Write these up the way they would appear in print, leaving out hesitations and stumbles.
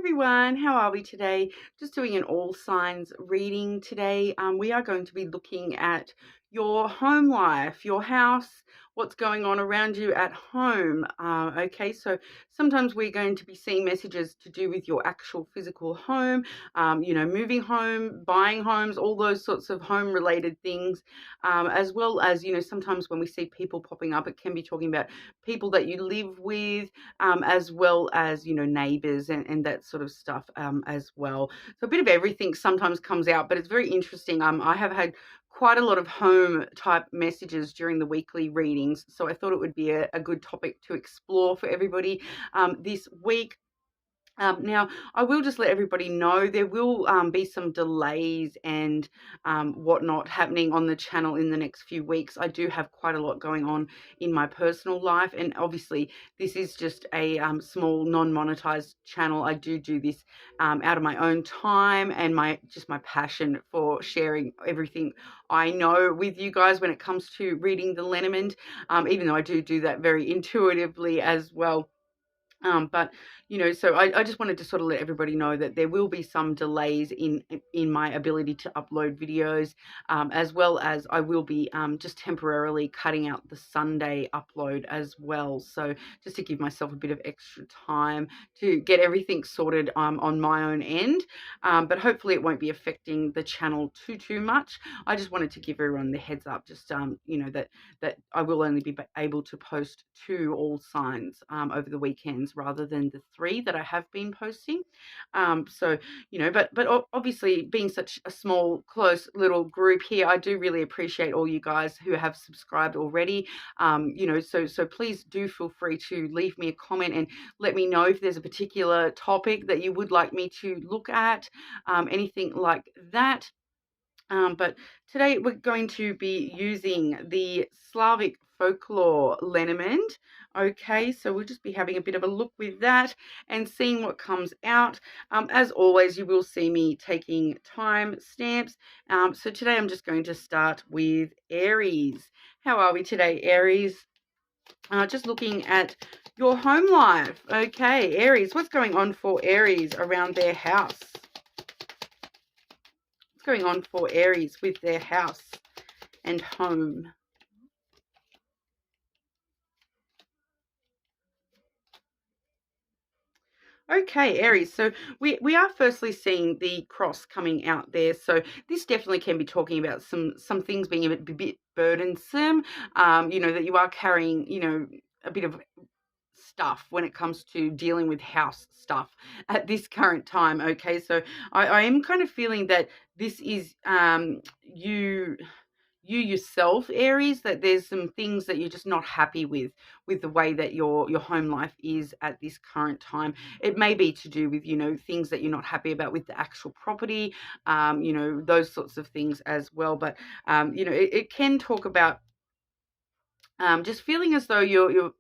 everyone, how are we today? Just doing an all signs reading today. We are going to be looking at your home life, your house, what's going on around you at home. Okay, so sometimes we're going to be seeing messages to do with your actual physical home, moving home, buying homes, all those sorts of home related things, as well as, sometimes when we see people popping up, it can be talking about people that you live with, as well as, neighbors and that sort of stuff as well. So a bit of everything sometimes comes out, but it's very interesting. I have had quite a lot of home type messages during the weekly readings, so I thought it would be a good topic to explore for everybody this week. Now, I will just let everybody know there will be some delays and whatnot happening on the channel in the next few weeks. I do have quite a lot going on in my personal life, and obviously this is just a small non-monetized channel. I do this out of my own time and my passion for sharing everything I know with you guys when it comes to reading the Lenormand, even though I do that very intuitively as well. But so I just wanted to sort of let everybody know that there will be some delays in my ability to upload videos, as well as I will be just temporarily cutting out the Sunday upload as well. So just to give myself a bit of extra time to get everything sorted on my own end, but hopefully it won't be affecting the channel too much. I just wanted to give everyone the heads up, just that I will only be able to post 2 all signs over the weekends rather than the 3 that I have been posting. But obviously being such a small, close little group here, I do really appreciate all you guys who have subscribed already. So please do feel free to leave me a comment and let me know if there's a particular topic that you would like me to look at, anything like that. But today we're going to be using the Slavic folklore Lenormand. Okay, so we'll just be having a bit of a look with that and seeing what comes out. As always, you will see me taking time stamps. So today I'm just going to start with Aries. How are we today, Aries? Just looking at your home life. Okay, Aries, what's going on for Aries around their house? Going on for Aries with their house and home? Okay, Aries, so we are firstly seeing the cross coming out there. So this definitely can be talking about some things being a bit burdensome, that you are carrying, a bit of stuff when it comes to dealing with house stuff at this current time. Okay, so I am kind of feeling that this is you yourself, Aries, that there's some things that you're just not happy with the way that your home life is at this current time. It may be to do with things that you're not happy about with the actual property, those sorts of things as well. But it can talk about just feeling as though you're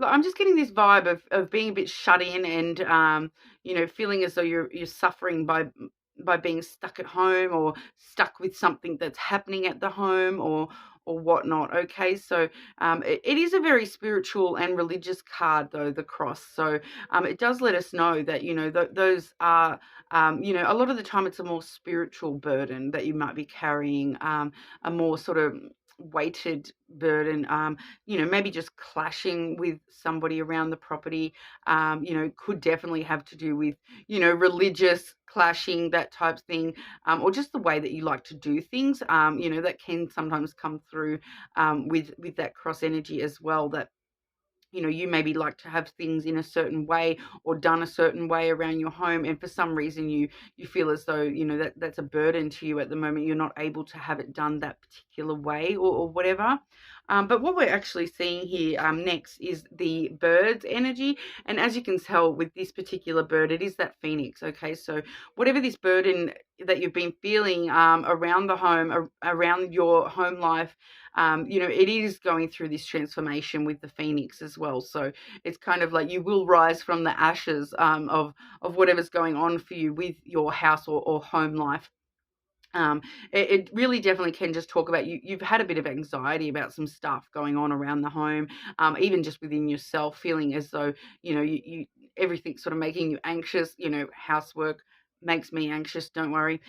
I'm just getting this vibe of being a bit shut in and feeling as though you're suffering by being stuck at home or stuck with something that's happening at the home or whatnot. Okay, so it is a very spiritual and religious card, though, the cross. So it does let us know that those are a lot of the time it's a more spiritual burden that you might be carrying, a more sort of weighted burden, maybe just clashing with somebody around the property, could definitely have to do with religious clashing, that type of thing, or just the way that you like to do things, that can sometimes come through with that cross energy as well, that you maybe like to have things in a certain way or done a certain way around your home, and for some reason you feel as though that's a burden to you at the moment. You're not able to have it done that particular way or whatever. But what we're actually seeing here next is the bird's energy, and as you can tell with this particular bird, it is that phoenix. Okay, so whatever this burden that you've been feeling around the home, around your home life, it is going through this transformation with the phoenix as well. So it's kind of like you will rise from the ashes of whatever's going on for you with your house or home life. It really definitely can just talk about you've had a bit of anxiety about some stuff going on around the home, even just within yourself, feeling as though everything's sort of making you anxious. You know, housework makes me anxious, don't worry.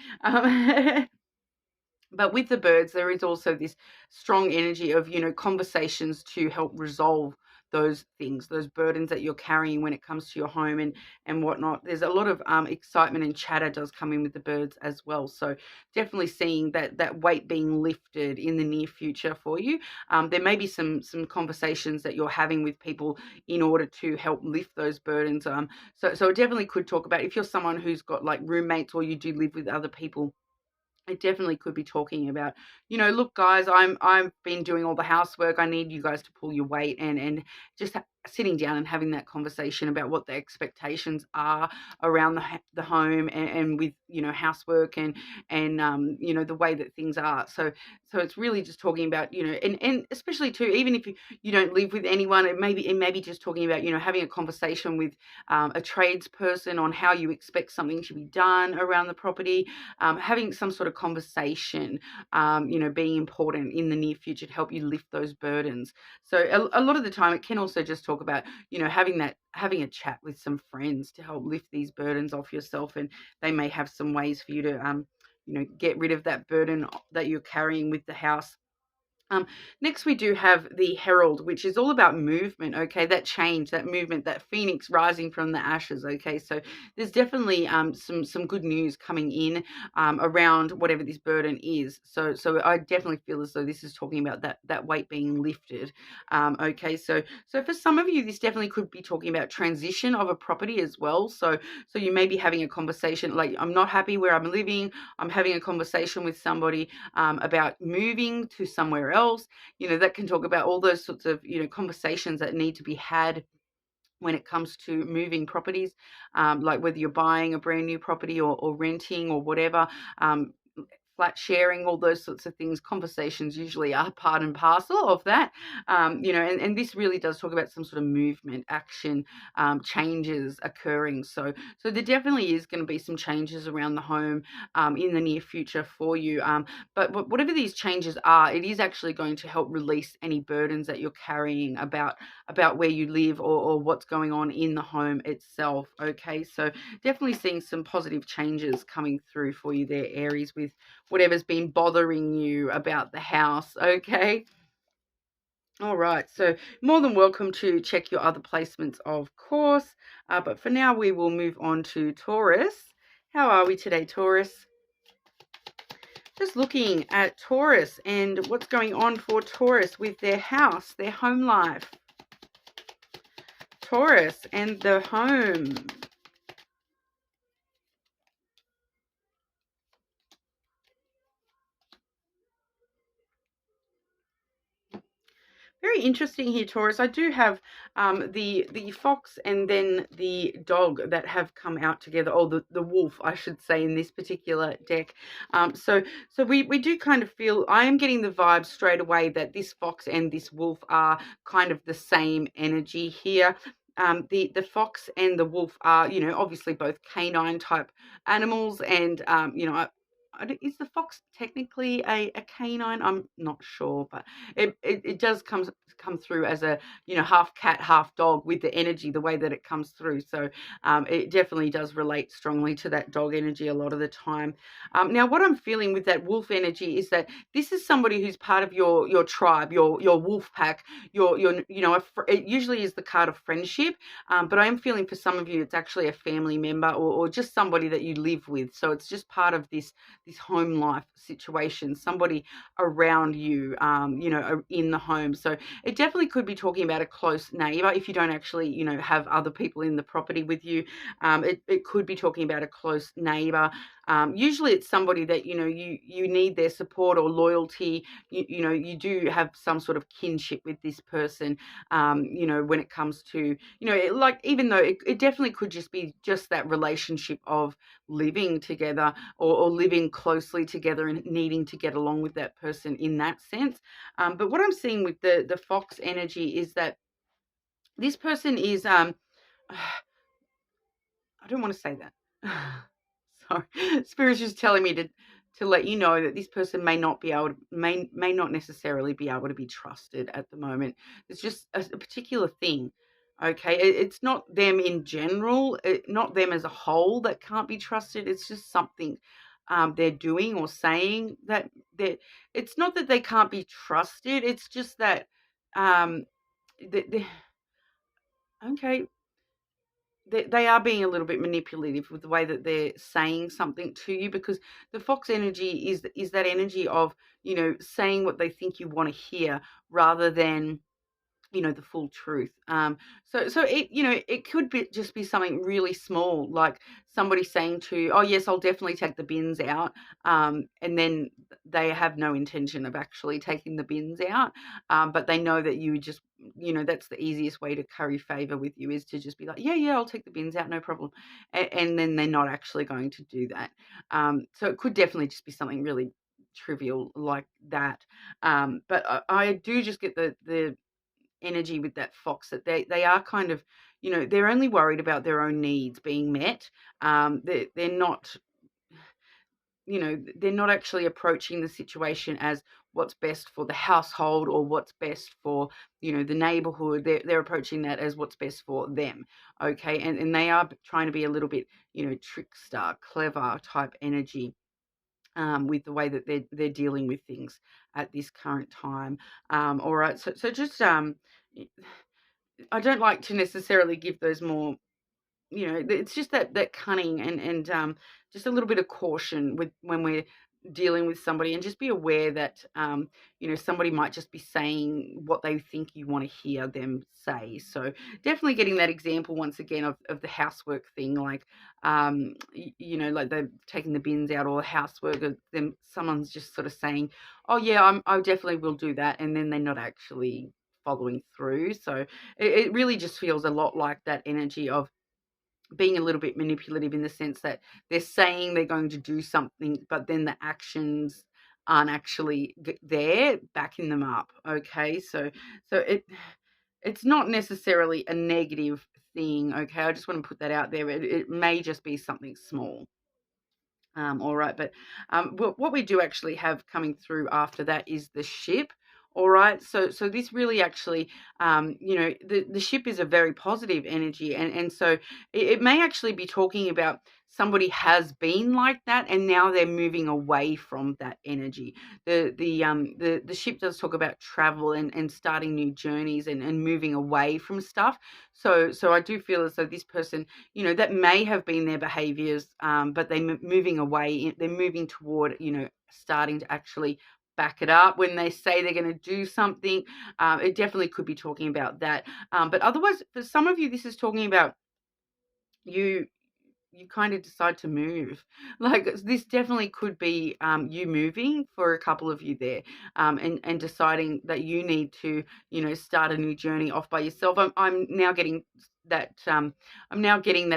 But with the birds, there is also this strong energy of, you know, conversations to help resolve those things, those burdens that you're carrying when it comes to your home and whatnot. There's a lot of excitement and chatter does come in with the birds as well. So definitely seeing that weight being lifted in the near future for you. There may be some conversations that you're having with people in order to help lift those burdens. So it definitely could talk about if you're someone who's got like roommates or you do live with other people. It definitely could be talking about, you know, look, guys, I've been doing all the housework. I need you guys to pull your weight, and just sitting down and having that conversation about what the expectations are around the home and with, you know, housework and you know, the way that things are. So it's really just talking about, you know, and especially too, even if you don't live with anyone, it may be just talking about, you know, having a conversation with a tradesperson on how you expect something to be done around the property. Having some sort of conversation, you know, being important in the near future to help you lift those burdens. So a lot of the time it can also just talk about, you know, having a chat with some friends to help lift these burdens off yourself, and they may have some ways for you to, you know, get rid of that burden that you're carrying with the house. Next, we do have the Herald, which is all about movement, okay? That change, that movement, that phoenix rising from the ashes, okay? So there's definitely some good news coming in around whatever this burden is. So I definitely feel as though this is talking about that weight being lifted, okay? So for some of you, this definitely could be talking about transition of a property as well. So you may be having a conversation, like, I'm not happy where I'm living. I'm having a conversation with somebody about moving to somewhere else. You know, that can talk about all those sorts of, you know, conversations that need to be had when it comes to moving properties, like whether you're buying a brand new property or renting or whatever. Flat sharing, all those sorts of things. Conversations usually are part and parcel of that, you know, and this really does talk about some sort of movement, action, changes occurring. So there definitely is going to be some changes around the home in the near future for you. But whatever these changes are, it is actually going to help release any burdens that you're carrying about where you live or what's going on in the home itself. Okay, so definitely seeing some positive changes coming through for you there, Aries, with whatever's been bothering you about the house, okay? All right, so more than welcome to check your other placements, of course. But for now, we will move on to Taurus. How are we today, Taurus? Just looking at Taurus and what's going on for Taurus with their house, their home life. Taurus and the home. Very interesting here, Taurus. I do have the fox and then the dog that have come out together, or the wolf, I should say, in this particular deck. So we do kind of feel, I am getting the vibe straight away that this fox and this wolf are kind of the same energy here. The fox and the wolf are, you know, obviously both canine type animals, and you know, is the fox technically a canine? I'm not sure, but it does come through as a, you know, half cat, half dog with the energy, the way that it comes through. So it definitely does relate strongly to that dog energy a lot of the time. Now, what I'm feeling with that wolf energy is that this is somebody who's part of your tribe, your wolf pack. Your you know, it usually is the card of friendship, but I am feeling for some of you it's actually a family member or just somebody that you live with. So it's just part of this home life situation, somebody around you, you know, in the home. So it definitely could be talking about a close neighbor if you don't actually, you know, have other people in the property with you. It could be talking about a close neighbor. Usually it's somebody that, you know, you need their support or loyalty. You know, you do have some sort of kinship with this person, you know, when it comes to, you know, like, even though it definitely could just be just that relationship of living together or living closely together and needing to get along with that person in that sense. But what I'm seeing with the fox energy is that this person is, I don't want to say that. Sorry, Spirit's just telling me to let you know that this person may not be able to, may not necessarily be able to be trusted at the moment. It's just a particular thing Okay, it's not them in general, not them as a whole that can't be trusted. It's just something they're doing or saying that they it's not that they can't be trusted. It's just that um, they okay, they are being a little bit manipulative with the way that they're saying something to you, because the fox energy is that energy of, saying what they think you want to hear rather than, the full truth. So it could be just be something really small, like somebody saying to you, "Oh yes, I'll definitely take the bins out," and then they have no intention of actually taking the bins out, but they know that you just, that's the easiest way to curry favor with you, is to just be like, "Yeah, yeah, I'll take the bins out, no problem," and then they're not actually going to do that. So it could definitely just be something really trivial like that. But I do just get the energy with that fox, that they are kind of, they're only worried about their own needs being met. They're not, they're not actually approaching the situation as what's best for the household or what's best for, the neighborhood. They're approaching that as what's best for them. Okay. And they are trying to be a little bit, trickster, clever type energy. With the way that they're dealing with things at this current time. All right, so just I don't like to necessarily give those more, it's just that cunning and just a little bit of caution with when we're dealing with somebody, and just be aware that somebody might just be saying what they think you want to hear them say. So definitely getting that example once again of the housework thing, like like they're taking the bins out, or the housework of them, someone's just sort of saying, "Oh yeah, I definitely will do that," and then they're not actually following through. So it really just feels a lot like that energy of being a little bit manipulative, in the sense that they're saying they're going to do something, but then the actions aren't actually there backing them up. Okay, so it's not necessarily a negative thing. Okay, I just want to put that out there. It may just be something small. All right, but what we do actually have coming through after that is the ship. All right, so this really actually, the ship is a very positive energy, and so it may actually be talking about somebody has been like that, and now they're moving away from that energy. The ship does talk about travel and starting new journeys and moving away from stuff. So I do feel as though this person, that may have been their behaviors, but they're moving away. They're moving toward, starting to actually back it up when they say they're going to do something. It definitely could be talking about that. But otherwise, for some of you, this is talking about you you kind of decide to move. Like, this definitely could be you moving for a couple of you there, and deciding that you need to, start a new journey off by yourself. I'm now getting that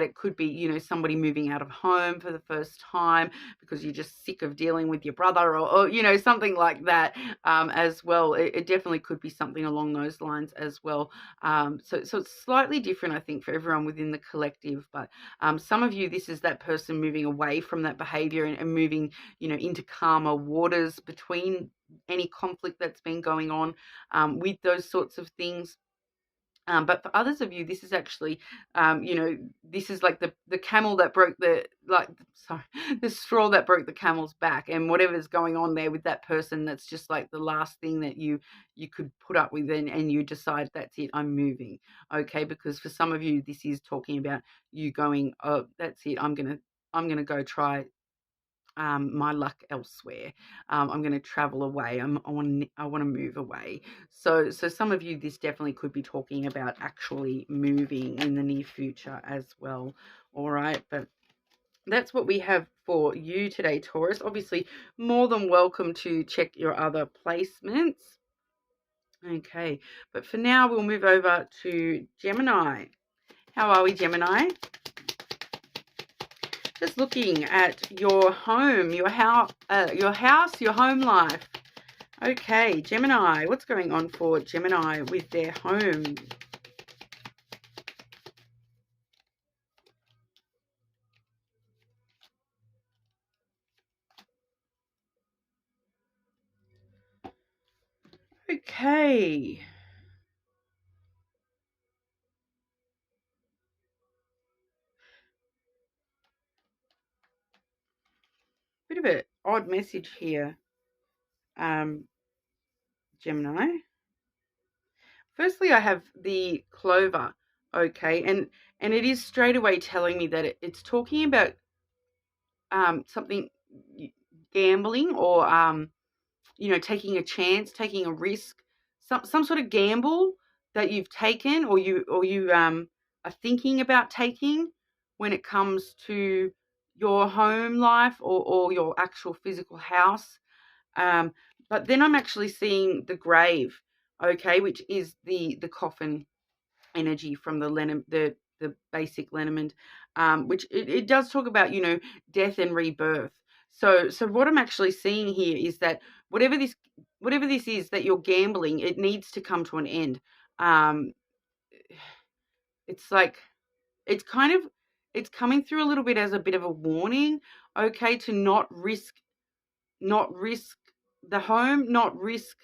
it could be, somebody moving out of home for the first time because you're just sick of dealing with your brother, or something like that, as well. It definitely could be something along those lines as well. So it's slightly different, I think, for everyone within the collective. But some of you, this is that person moving away from that behavior and moving, into calmer waters between any conflict that's been going on, with those sorts of things. But for others of you, this is actually, this is like the camel that broke the straw that broke the camel's back, and whatever's going on there with that person, that's just like the last thing that you could put up with, and you decide, that's it, I'm moving. Okay, because for some of you, this is talking about you going, oh, that's it, I'm gonna go try my luck elsewhere. I'm going to travel away. I want to move away. So some of you, this definitely could be talking about actually moving in the near future as well. All right, but that's what we have for you today, Taurus. Obviously, more than welcome to check your other placements. Okay, but for now, we'll move over to Gemini. How are we, Gemini? Just looking at your home, your house, your home life. Okay, Gemini, what's going on for Gemini with their home? Okay. odd message here, Gemini. Firstly, I have the clover, okay, and it is straight away telling me that it's talking about something, gambling, or taking a chance, taking a risk, some sort of gamble that you've taken, or you are thinking about taking when it comes to your home life, or your actual physical house. Um, but then I'm actually seeing the grave, okay, which is the coffin energy from the basic lenormand, which it does talk about, death and rebirth. So what I'm actually seeing here is that whatever this is that you're gambling, it needs to come to an end. Um, it's like it's coming through a little bit as a bit of a warning, okay, to not risk the home, not risk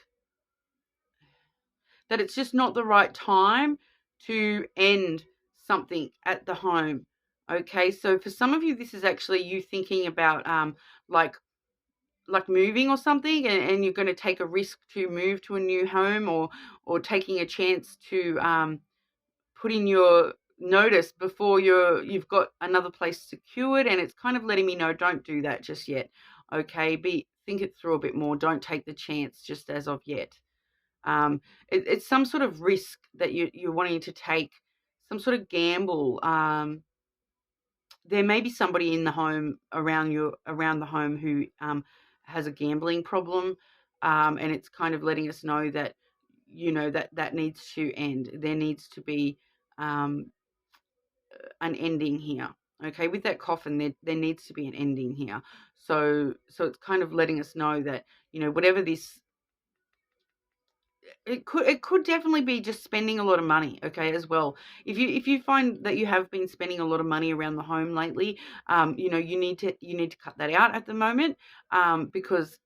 that. It's just not the right time to end something at the home. Okay, so for some of you, this is actually you thinking about like moving or something, and you're going to take a risk to move to a new home, or taking a chance to put in your notice before you've got another place secured, and it's kind of letting me know, don't do that just yet. Okay, think it through a bit more. Don't take the chance just as of yet. It's some sort of risk that you're wanting to take, some sort of gamble. There may be somebody in the home around the home who has a gambling problem, and it's kind of letting us know that that needs to end. There needs to be an ending here. Okay, with that coffin, there needs to be an ending here. So it's kind of letting us know that whatever this. It could definitely be just spending a lot of money, okay, as well. If you find that you have been spending a lot of money around the home lately, you need to cut that out at the moment, because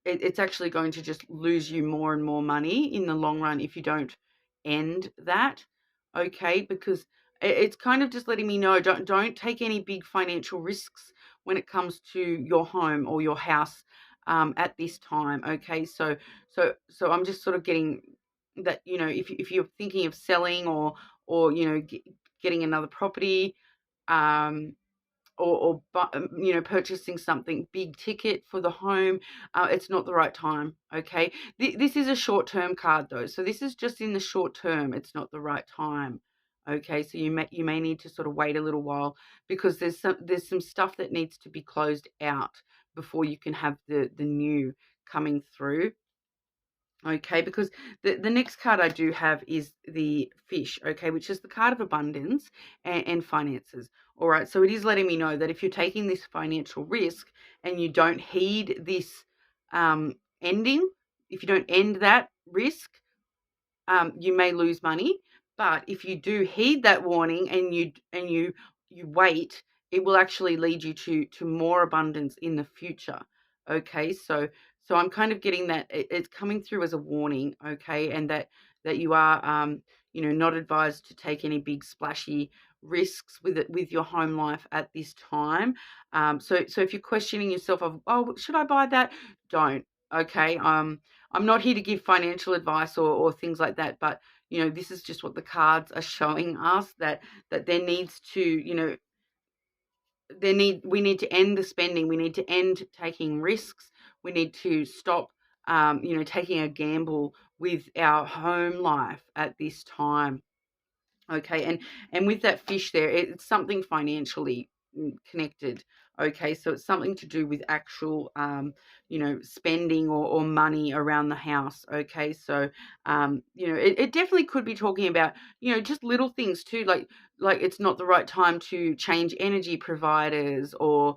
it's actually going to just lose you more and more money in the long run if you don't end that, okay? Because it's kind of just letting me know, don't take any big financial risks when it comes to your home or your house at this time, okay? So I'm just sort of getting that, if you're thinking of selling, or getting another property, um purchasing something big ticket for the home, it's not the right time, okay? This is a short-term card, though, so this is just in the short term. It's not the right time, okay? So you may need to sort of wait a little while, because there's some stuff that needs to be closed out before you can have the new coming through. Okay, because the next card I do have is the fish, okay, which is the card of abundance and finances. All right, so it is letting me know that if you're taking this financial risk and you don't heed this ending, if you don't end that risk, you may lose money. But if you do heed that warning, and you wait, it will actually lead you to more abundance in the future. Okay, so I'm kind of getting that it's coming through as a warning, okay, and that you are not advised to take any big splashy risks with your home life at this time. So if you're questioning yourself of, oh, should I buy that? Don't. Okay. I'm not here to give financial advice or things like that, but this is just what the cards are showing us, that there needs to, we need to end the spending. We need to end taking risks. We need to stop, taking a gamble with our home life at this time. Okay, and with that fish there, it's something financially connected. Okay, so it's something to do with actual, spending or money around the house. Okay, so it definitely could be talking about just little things too, like it's not the right time to change energy providers, or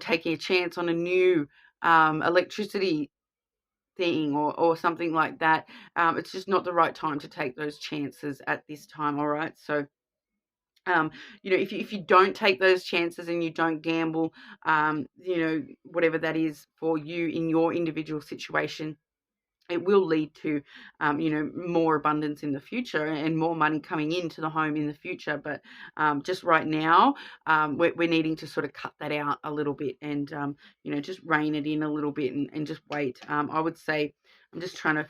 taking a chance on a new electricity thing, or something like that. It's just not the right time to take those chances at this time. All right, so if you don't take those chances and you don't gamble, whatever that is for you in your individual situation, it will lead to, more abundance in the future and more money coming into the home in the future. But just right now, we're needing to sort of cut that out a little bit and, just rein it in a little bit and just wait. I would say I'm just trying to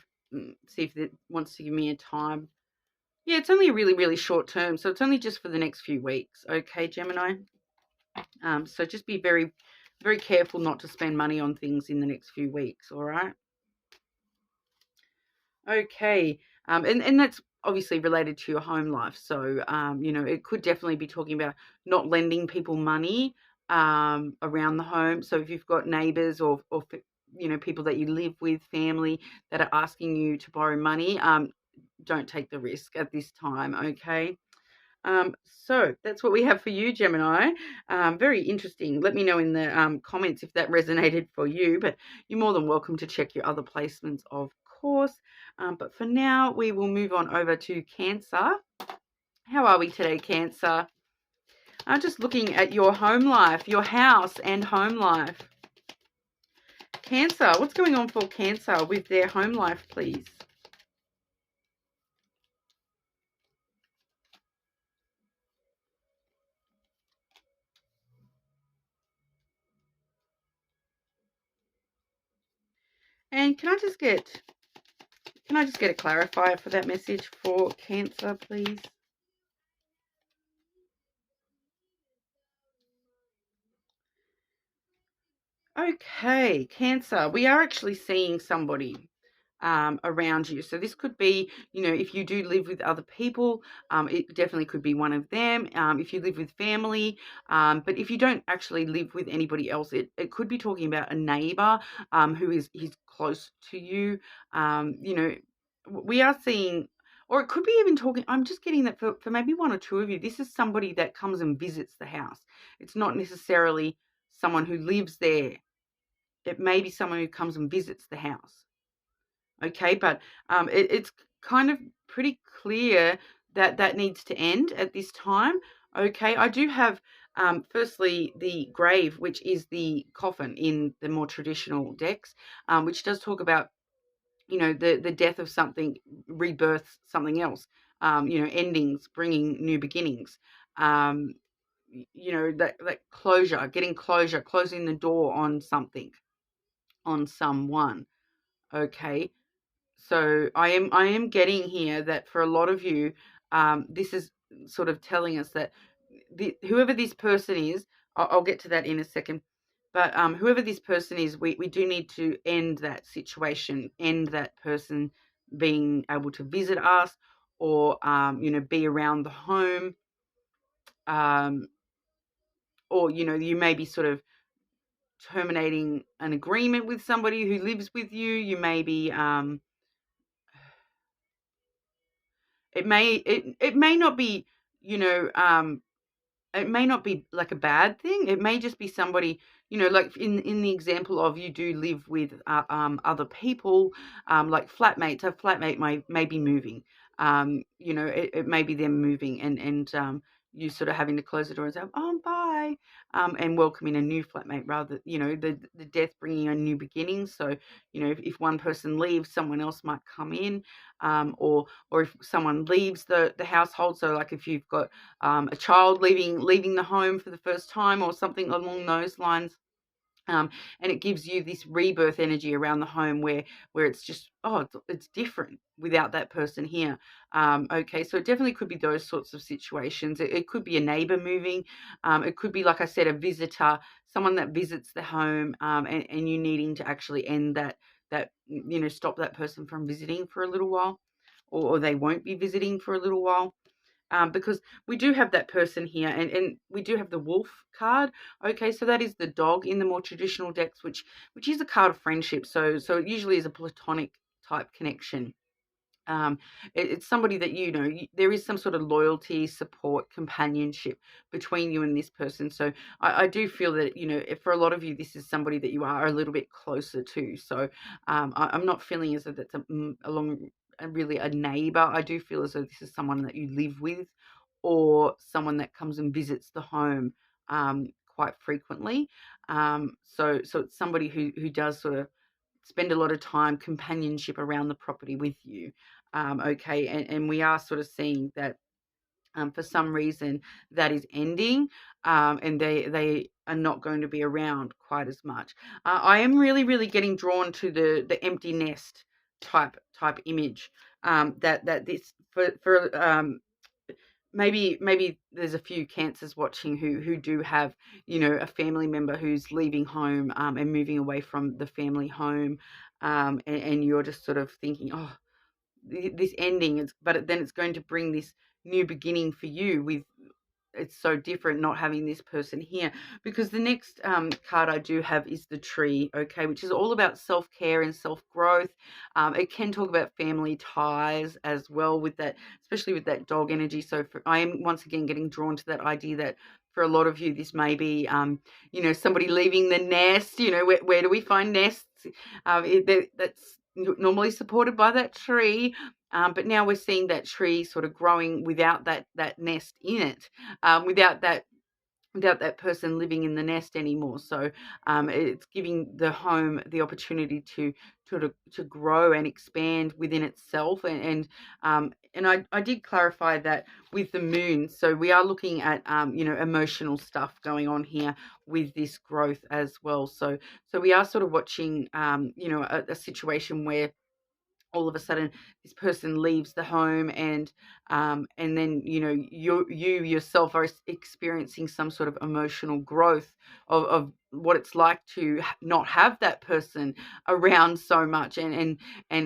see if it wants to give me a time. Yeah, it's only a really, really short term. So it's only just for the next few weeks. Okay, Gemini. So just be very, very careful not to spend money on things in the next few weeks. All right. Okay, and that's obviously related to your home life. So, it could definitely be talking about not lending people money around the home. So if you've got neighbours or people that you live with, family that are asking you to borrow money, don't take the risk at this time. Okay. So that's what we have for you, Gemini. Very interesting. Let me know in the comments if that resonated for you, but you're more than welcome to check your other placements, of course. But for now, we will move on over to Cancer. How are we today, Cancer? I'm just looking at your home life, your house and home life. Cancer, what's going on for Cancer with their home life, please? And can I just get a clarifier for that message for Cancer, please? Okay, Cancer, we are actually seeing somebody around you. So this could be, if you do live with other people, it definitely could be one of them. If you live with family, but if you don't actually live with anybody else, it could be talking about a neighbor who is close to you. We are seeing, or it could be even talking, I'm just getting that for maybe one or two of you, this is somebody that comes and visits the house. It's not necessarily someone who lives there. It may be someone who comes and visits the house. Okay, but it's kind of pretty clear that that needs to end at this time. Okay, I do have firstly the grave, which is the coffin in the more traditional decks, which does talk about, the death of something, rebirth, something else, endings, bringing new beginnings. That closure, getting closure, closing the door on something, on someone. Okay. So I am getting here that for a lot of you, this is sort of telling us that whoever this person is, I'll get to that in a second, but whoever this person is, we do need to end that situation, end that person being able to visit us or, be around the home, or, you may be sort of terminating an agreement with somebody who lives with you. You may be, it may not be, it may not be like a bad thing. It may just be somebody, like in the example of you do live with other people, like flatmates. A flatmate may be moving. It may be them moving and you sort of having to close the door and say, oh, bye, and welcoming a new flatmate rather, the death bringing a new beginning. So, if one person leaves, someone else might come in, or if someone leaves the household. So like if you've got a child leaving the home for the first time or something along those lines. And it gives you this rebirth energy around the home where it's just, it's different without that person here. Okay, so it definitely could be those sorts of situations. It could be a neighbor moving. It could be, like I said, a visitor, someone that visits the home, and you needing to actually end that stop that person from visiting for a little while, or they won't be visiting for a little while. Because we do have that person here, and we do have the wolf card. Okay, so that is the dog in the more traditional decks, which is a card of friendship. So it usually is a platonic type connection. It's somebody that there is some sort of loyalty, support, companionship between you and this person. So I do feel that if for a lot of you this is somebody that you are a little bit closer to. So I'm not feeling as though that's really a neighbor. I do feel as though this is someone that you live with, or someone that comes and visits the home quite frequently. So it's somebody who does sort of spend a lot of time companionship around the property with you. Okay, and we are sort of seeing that for some reason that is ending, and they are not going to be around quite as much. I am really getting drawn to the empty nest type image, that this for maybe there's a few cancers watching who do have, you know, a family member who's leaving home, and moving away from the family home, and you're just sort of thinking, oh, this ending is, but then it's going to bring this new beginning for you. With It's so different not having this person here, because the next card I do have is the tree, okay, which is all about self-care and self-growth. It can talk about family ties as well, with that, especially with that dog energy. So I am once again getting drawn to that idea that for a lot of you, this may be, you know, somebody leaving the nest. You know, where do we find nests? That's normally supported by that tree. But now we're seeing that tree sort of growing without that nest in it, without that person living in the nest anymore. So it's giving the home the opportunity to grow and expand within itself. And I did clarify that with the moon. So we are looking at you know, emotional stuff going on here with this growth as well. So we are sort of watching you know, a situation where all of a sudden this person leaves the home, and then, you know, you yourself are experiencing some sort of emotional growth of what it's like to not have that person around so much, and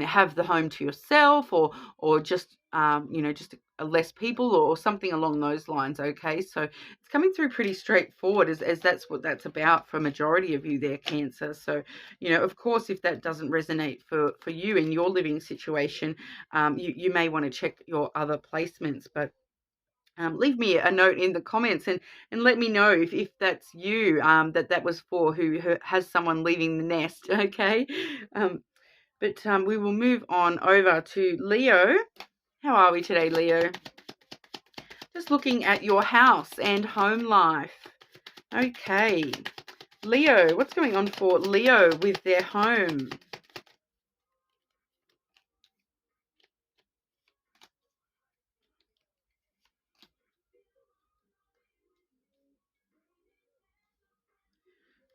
have the home to yourself, or just you know, just less people, or something along those lines. Okay, so it's coming through pretty straightforward, as that's what that's about for a majority of you there, Cancer. So, you know, of course, if that doesn't resonate for you in your living situation, you may want to check your other placements. But leave me a note in the comments, and let me know if that's you, that was for, who has someone leaving the nest. Okay, but we will move on over to Leo. How are we today, Leo? Just looking at your house and home life. Okay, Leo, what's going on for Leo with their home?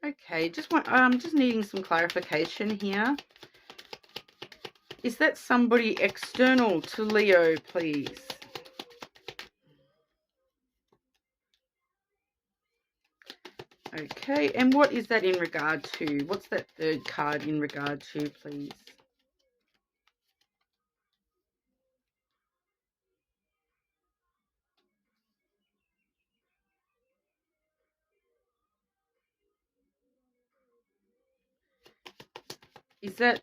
Okay, just needing some clarification here. Is that somebody external to Leo, please? Okay, and what is that in regard to? What's that third card in regard to, please? Is that...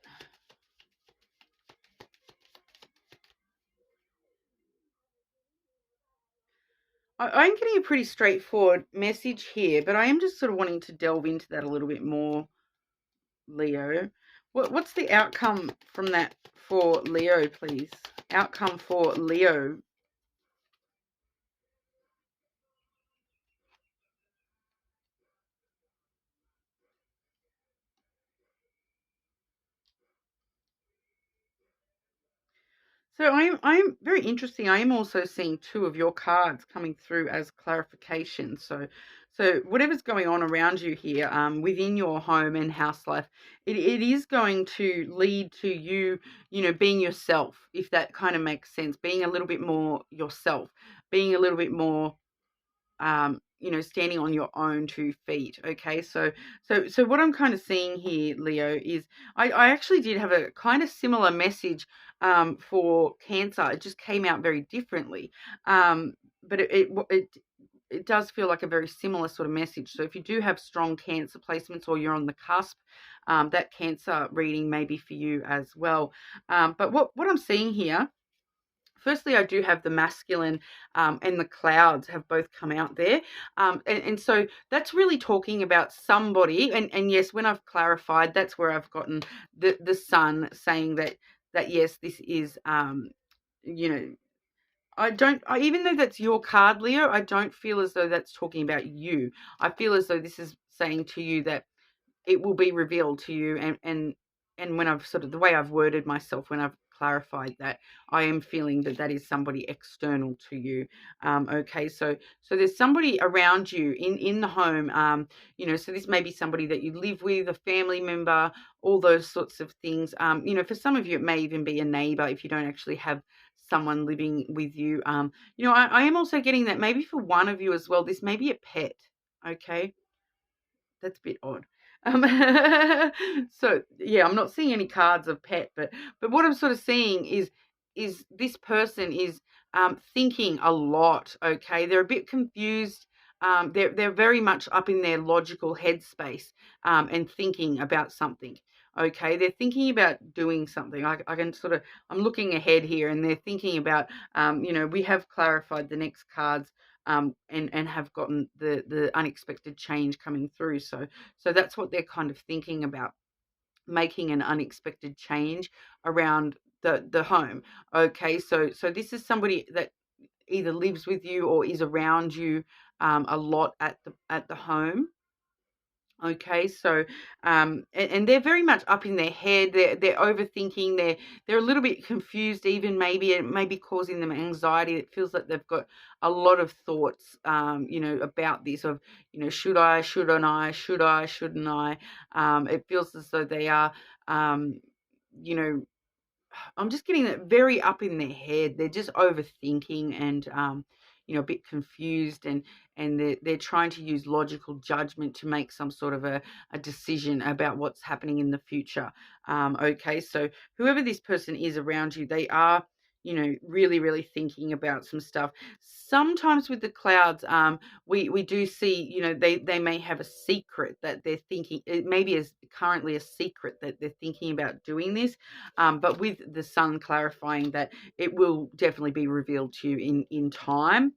I'm getting a pretty straightforward message here, but I am just sort of wanting to delve into that a little bit more, Leo. What's the outcome from that for Leo, please? Outcome for Leo. So I'm very interesting. I am also seeing two of your cards coming through as clarification. So whatever's going on around you here, within your home and house life, it is going to lead to you, you know, being yourself, if that kind of makes sense. Being a little bit more yourself, being a little bit more you know, standing on your own 2 feet. Okay, so what I'm kind of seeing here, Leo, is I actually did have a kind of similar message for Cancer. It just came out very differently, but it does feel like a very similar sort of message. So if you do have strong Cancer placements, or you're on the cusp, that Cancer reading may be for you as well. But what I'm seeing here, firstly, I do have the masculine and the clouds have both come out there. And so that's really talking about somebody. And yes, when I've clarified, that's where I've gotten the sun saying that yes, this is, you know, even though that's your card, Leo, I don't feel as though that's talking about you. I feel as though this is saying to you that it will be revealed to you, and and when I've sort of, the way I've worded myself, when I've clarified that, I am feeling that that is somebody external to you. Okay, so there's somebody around you in the home. You know, so this may be somebody that you live with, a family member, all those sorts of things. You know, for some of you, it may even be a neighbor if you don't actually have someone living with you. You know, I am also getting that maybe for one of you as well, this may be a pet. Okay, that's a bit odd. Um, so yeah, I'm not seeing any cards of pet, but what I'm sort of seeing is this person is thinking a lot. Okay, they're a bit confused. They're very much up in their logical headspace and thinking about something. Okay, they're thinking about doing something. I can sort of, I'm looking ahead here, and they're thinking about. You know, we have clarified the next cards. And have gotten the unexpected change coming through. So that's what they're kind of thinking about, making an unexpected change around the home. Okay, so this is somebody that either lives with you or is around you a lot at the home. Okay, so and they're very much up in their head. They're overthinking. They're a little bit confused. Even maybe it may be causing them anxiety. It feels like they've got a lot of thoughts. You know, about this of, you know, should I, shouldn't I, should I, shouldn't I? It feels as though they are, you know, I'm just getting that very up in their head. They're just overthinking and you know, a bit confused, and they're trying to use logical judgment to make some sort of a decision about what's happening in the future. Okay, so whoever this person is around you, they are, you know, really, really thinking about some stuff. Sometimes with the clouds, we do see, you know, they may have a secret that they're thinking. It maybe is currently a secret that they're thinking about doing this. But with the sun clarifying that it will definitely be revealed to you in time.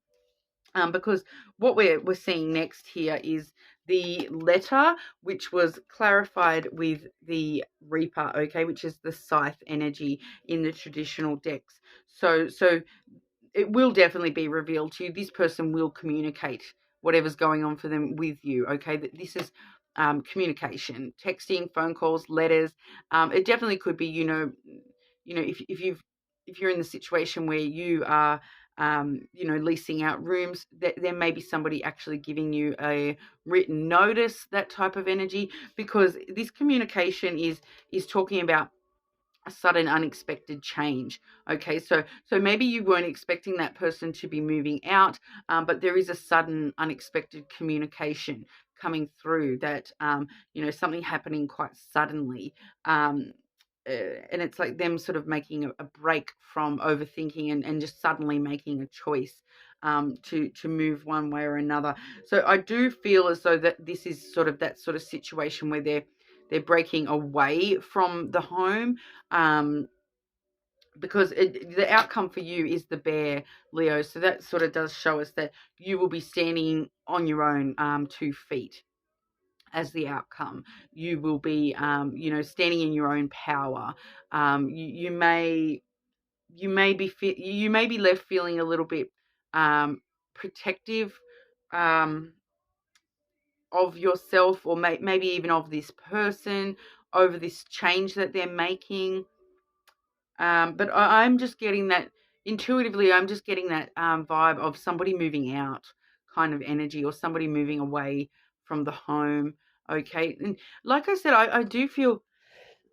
Because what we're seeing next here is the letter, which was clarified with the Reaper, okay, which is the scythe energy in the traditional decks. So it will definitely be revealed to you. This person will communicate whatever's going on for them with you. Okay, that this is communication, texting, phone calls, letters. It definitely could be, you know, if you're in the situation where you are, you know, leasing out rooms, there may be somebody actually giving you a written notice, that type of energy, because this communication is talking about a sudden unexpected change. Okay, so maybe you weren't expecting that person to be moving out, but there is a sudden unexpected communication coming through that, you know, something happening quite suddenly. And it's like them sort of making a break from overthinking and just suddenly making a choice to move one way or another. So I do feel as though that this is sort of that sort of situation where they're breaking away from the home, because the outcome for you is the bear, Leo. So that sort of does show us that you will be standing on your own 2 feet as the outcome. You will be, you know, standing in your own power. You may be left feeling a little bit protective of yourself, or maybe even of this person, over this change that they're making. But I'm just getting that intuitively. I'm just getting that vibe of somebody moving out kind of energy, or somebody moving away from the home. Okay, and like I said, I do feel.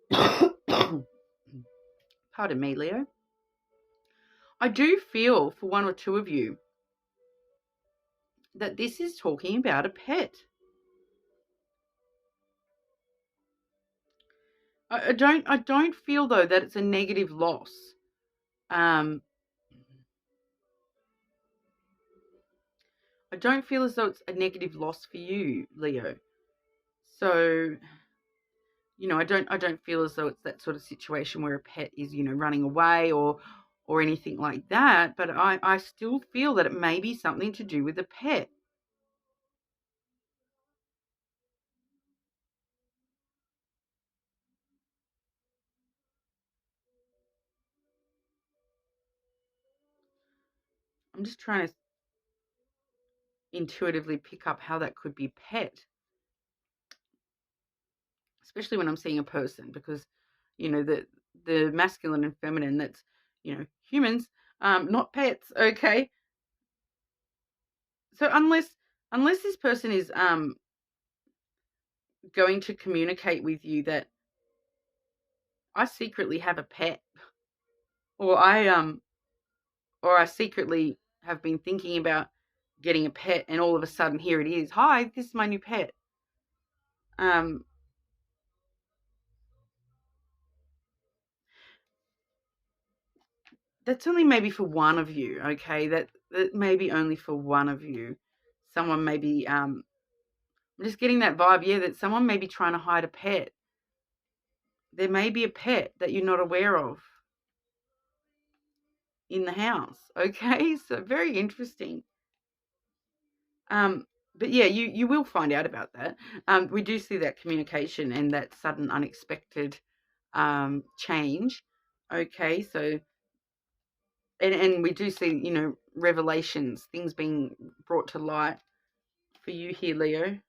Pardon me, Leo. I do feel for one or two of you that this is talking about a pet. I don't feel though that it's a negative loss. I don't feel as though it's a negative loss for you, Leo. So, you know, I don't feel as though it's that sort of situation where a pet is, you know, running away or anything like that. But I still feel that it may be something to do with a pet. I'm just trying to intuitively pick up how that could be pet, especially when I'm seeing a person, because you know, the masculine and feminine, that's, you know, humans, not pets, okay? So unless this person is going to communicate with you that I secretly have a pet, or I secretly have been thinking about getting a pet, and all of a sudden here it is. Hi, this is my new pet. That's only maybe for one of you, okay? That may be only for one of you. Someone may be, I'm just getting that vibe, yeah, that someone may be trying to hide a pet. There may be a pet that you're not aware of in the house, okay? So very interesting. But yeah, you will find out about that. We do see that communication and that sudden unexpected change, okay? So and we do see, you know, revelations, things being brought to light for you here, Leo.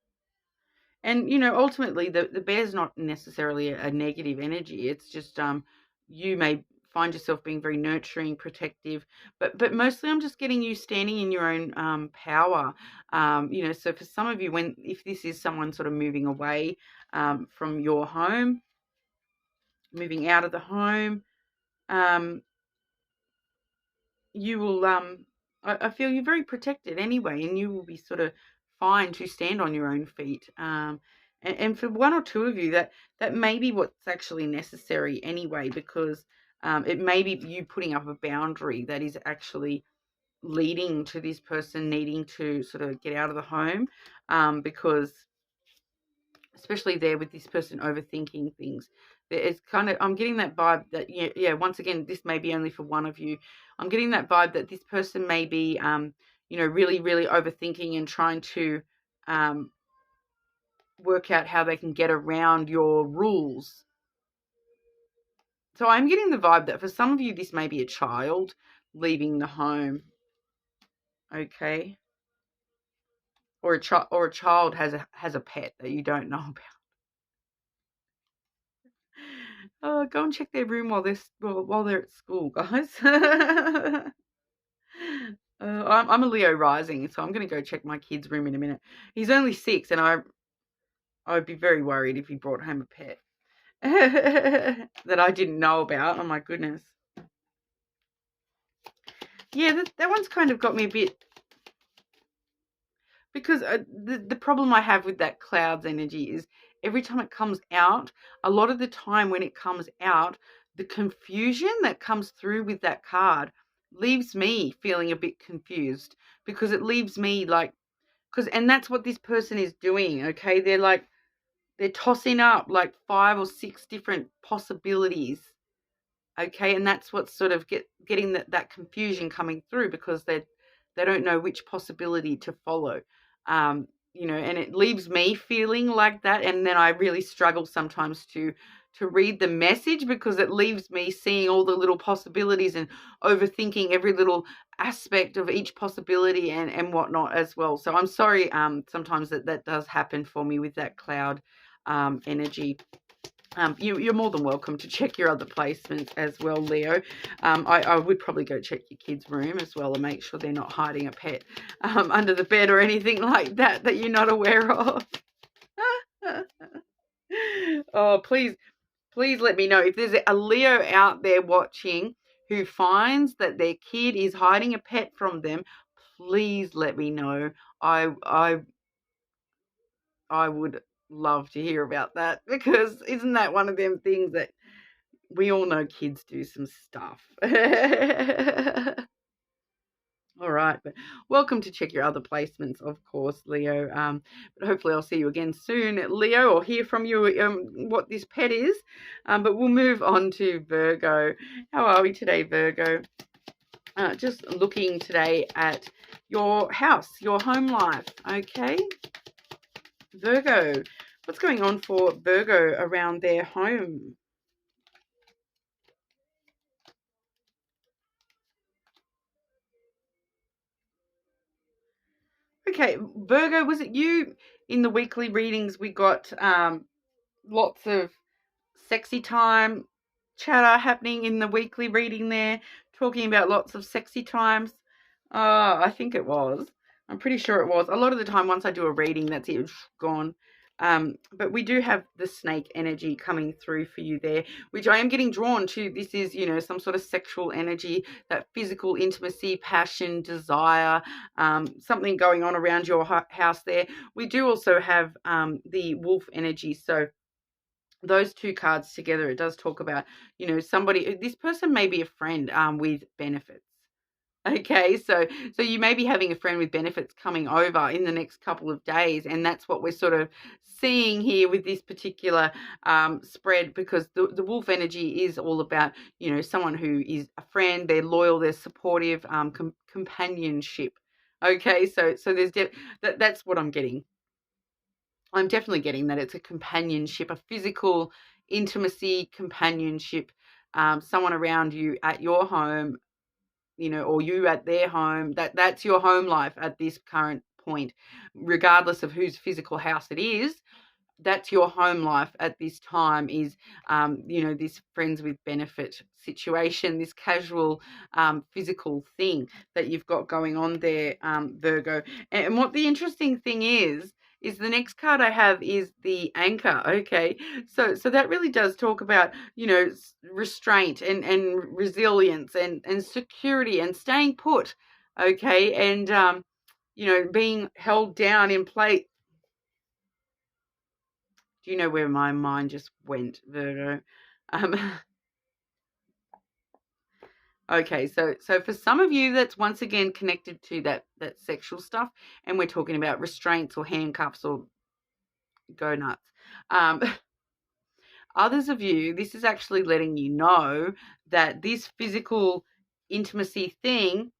And, you know, ultimately the bear's not necessarily a negative energy. It's just you may find yourself being very nurturing, protective, but mostly I'm just getting you standing in your own power. You know, so for some of you, if this is someone sort of moving away from your home, moving out of the home, you will I feel you're very protected anyway, and you will be sort of fine to stand on your own feet. And for one or two of you, that may be what's actually necessary anyway, because it may be you putting up a boundary that is actually leading to this person needing to sort of get out of the home, because especially there with this person overthinking things. It's kind of, I'm getting that vibe that, yeah, once again, this may be only for one of you. I'm getting that vibe that this person may be, you know, really, really overthinking and trying to work out how they can get around your rules. So I'm getting the vibe that for some of you, this may be a child leaving the home, okay? Or a child has a pet that you don't know about. Oh, go and check their room while they're at school, guys. I'm a Leo rising, so I'm going to go check my kid's room in a minute. He's only 6, and I would be very worried if he brought home a pet that I didn't know about. Oh my goodness. Yeah, that one's kind of got me a bit, because the problem I have with that clouds energy is every time it comes out, a lot of the time when it comes out, the confusion that comes through with that card leaves me feeling a bit confused, because it leaves me like, and that's what this person is doing, okay? They're tossing up like 5 or 6 different possibilities, okay? And that's what's sort of getting that confusion coming through, because they don't know which possibility to follow. You know, and it leaves me feeling like that, and then I really struggle sometimes to read the message, because it leaves me seeing all the little possibilities and overthinking every little aspect of each possibility and whatnot as well. So I'm sorry, sometimes that does happen for me with that cloud energy. You're more than welcome to check your other placements as well, Leo. I would probably go check your kids' room as well and make sure they're not hiding a pet under the bed or anything like that you're not aware of. Oh, please let me know if there's a Leo out there watching who finds that their kid is hiding a pet from them. Please let me know. I would love to hear about that, because isn't that one of them things that we all know kids do some stuff. All right, but welcome to check your other placements, of course, Leo. But hopefully I'll see you again soon, Leo, or hear from you what this pet is. But we'll move on to Virgo. How are we today, Virgo? Just looking today at your house, your home life, okay? Virgo, what's going on for Virgo around their home? Okay, Virgo, was it you in the weekly readings? We got lots of sexy time, chatter happening in the weekly reading there, talking about lots of sexy times. I think it was. I'm pretty sure it was. A lot of the time, once I do a reading, that's it, it's gone. But we do have the snake energy coming through for you there, which I am getting drawn to. This is, you know, some sort of sexual energy, that physical intimacy, passion, desire, something going on around your house there. We do also have the wolf energy. So those two cards together, it does talk about, you know, somebody, this person may be a friend with benefits. Okay, so you may be having a friend with benefits coming over in the next couple of days, and that's what we're sort of seeing here with this particular spread, because the wolf energy is all about, you know, someone who is a friend, they're loyal, they're supportive, companionship. Okay, so there's that's what I'm getting. I'm definitely getting that it's a companionship, a physical intimacy, companionship, someone around you at your home, you know, or you at their home. That's your home life at this current point, regardless of whose physical house it is. That's your home life at this time, is, you know, this friends with benefit situation, this casual physical thing that you've got going on there, Virgo. And what the interesting thing is the next card I have is the anchor. Okay, so that really does talk about, you know, restraint and resilience and security and staying put. Okay, and you know, being held down in place. Do you know where my mind just went, Virgo? Um, okay, so for some of you, that's once again connected to that sexual stuff, and we're talking about restraints or handcuffs or go nuts. Others of you, this is actually letting you know that this physical intimacy thing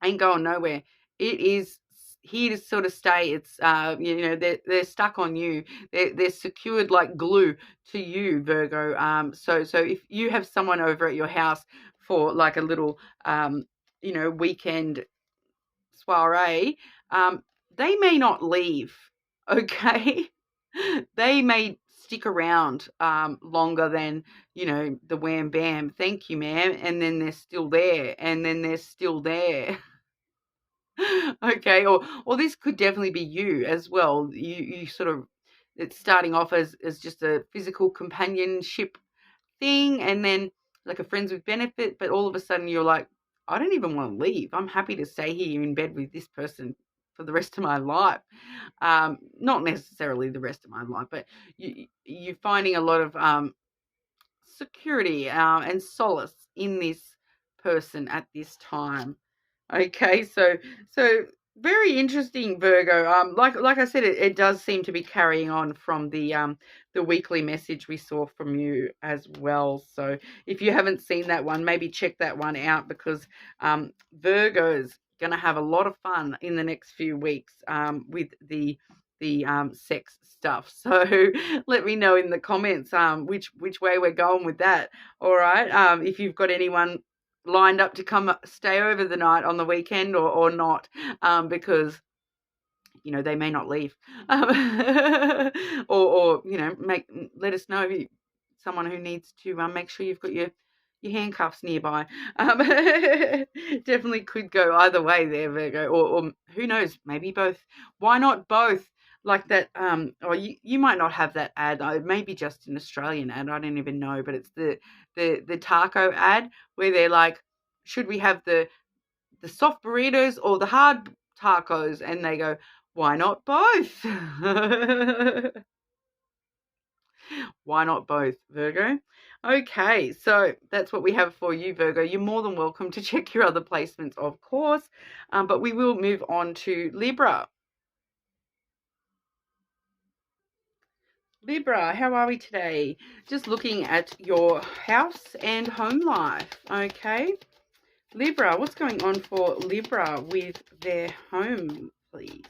ain't going nowhere. It is here to sort of stay. It's you know, they're stuck on you. They're secured like glue to you, Virgo. So if you have someone over at your house for like a little you know, weekend soiree, they may not leave. Okay. They may stick around longer than, you know, the wham bam, thank you ma'am, and then they're still there, and then they're still there. Okay, or this could definitely be you as well. You sort of, it's starting off as just a physical companionship thing, and then like a friends with benefit, but all of a sudden you're like, I don't even want to leave. I'm happy to stay here in bed with this person for the rest of my life. Not necessarily the rest of my life, but you're finding a lot of security and solace in this person at this time. Okay, so very interesting, Virgo. Like I said, it does seem to be carrying on from the weekly message we saw from you as well. So if you haven't seen that one, maybe check that one out, because Virgo's gonna have a lot of fun in the next few weeks with the sex stuff. So let me know in the comments which way we're going with that. All right. If you've got anyone lined up to come stay over the night on the weekend or not, because, you know, they may not leave, or you know, let us know if someone who needs to make sure you've got your handcuffs nearby. Definitely could go either way there, Virgo, or who knows, maybe both. Why not both? Like that, or you might not have that ad. Maybe just an Australian ad. I don't even know, but it's the taco ad where they're like, should we have the soft burritos or the hard tacos? And they go, why not both? Why not both, Virgo? Okay, so that's what we have for you, Virgo. You're more than welcome to check your other placements, of course, but we will move on to Libra. Libra, how are we today? Just looking at your house and home life. Okay, Libra, what's going on for Libra with their home, please?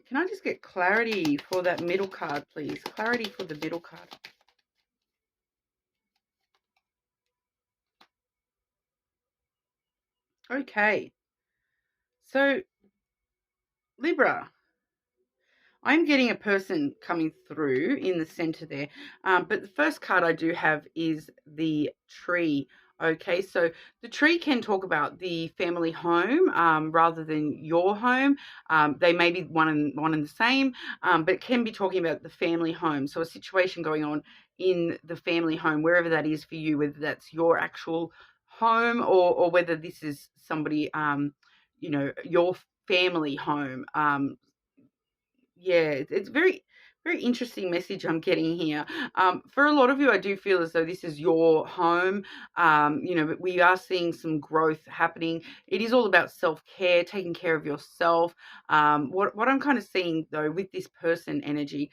Can I just get clarity for that middle card, please? Clarity for the middle card. Okay. So, Libra, I'm getting a person coming through in the center there. But the first card I do have is the tree. Okay, so the tree can talk about the family home rather than your home. They may be one and the same, but it can be talking about the family home. So a situation going on in the family home, wherever that is for you, whether that's your actual home or whether this is somebody, your family home. Yeah, it's very, very interesting message I'm getting here. For a lot of you, I do feel as though this is your home. But we are seeing some growth happening. It is all about self-care, taking care of yourself. What I'm kind of seeing though with this person energy,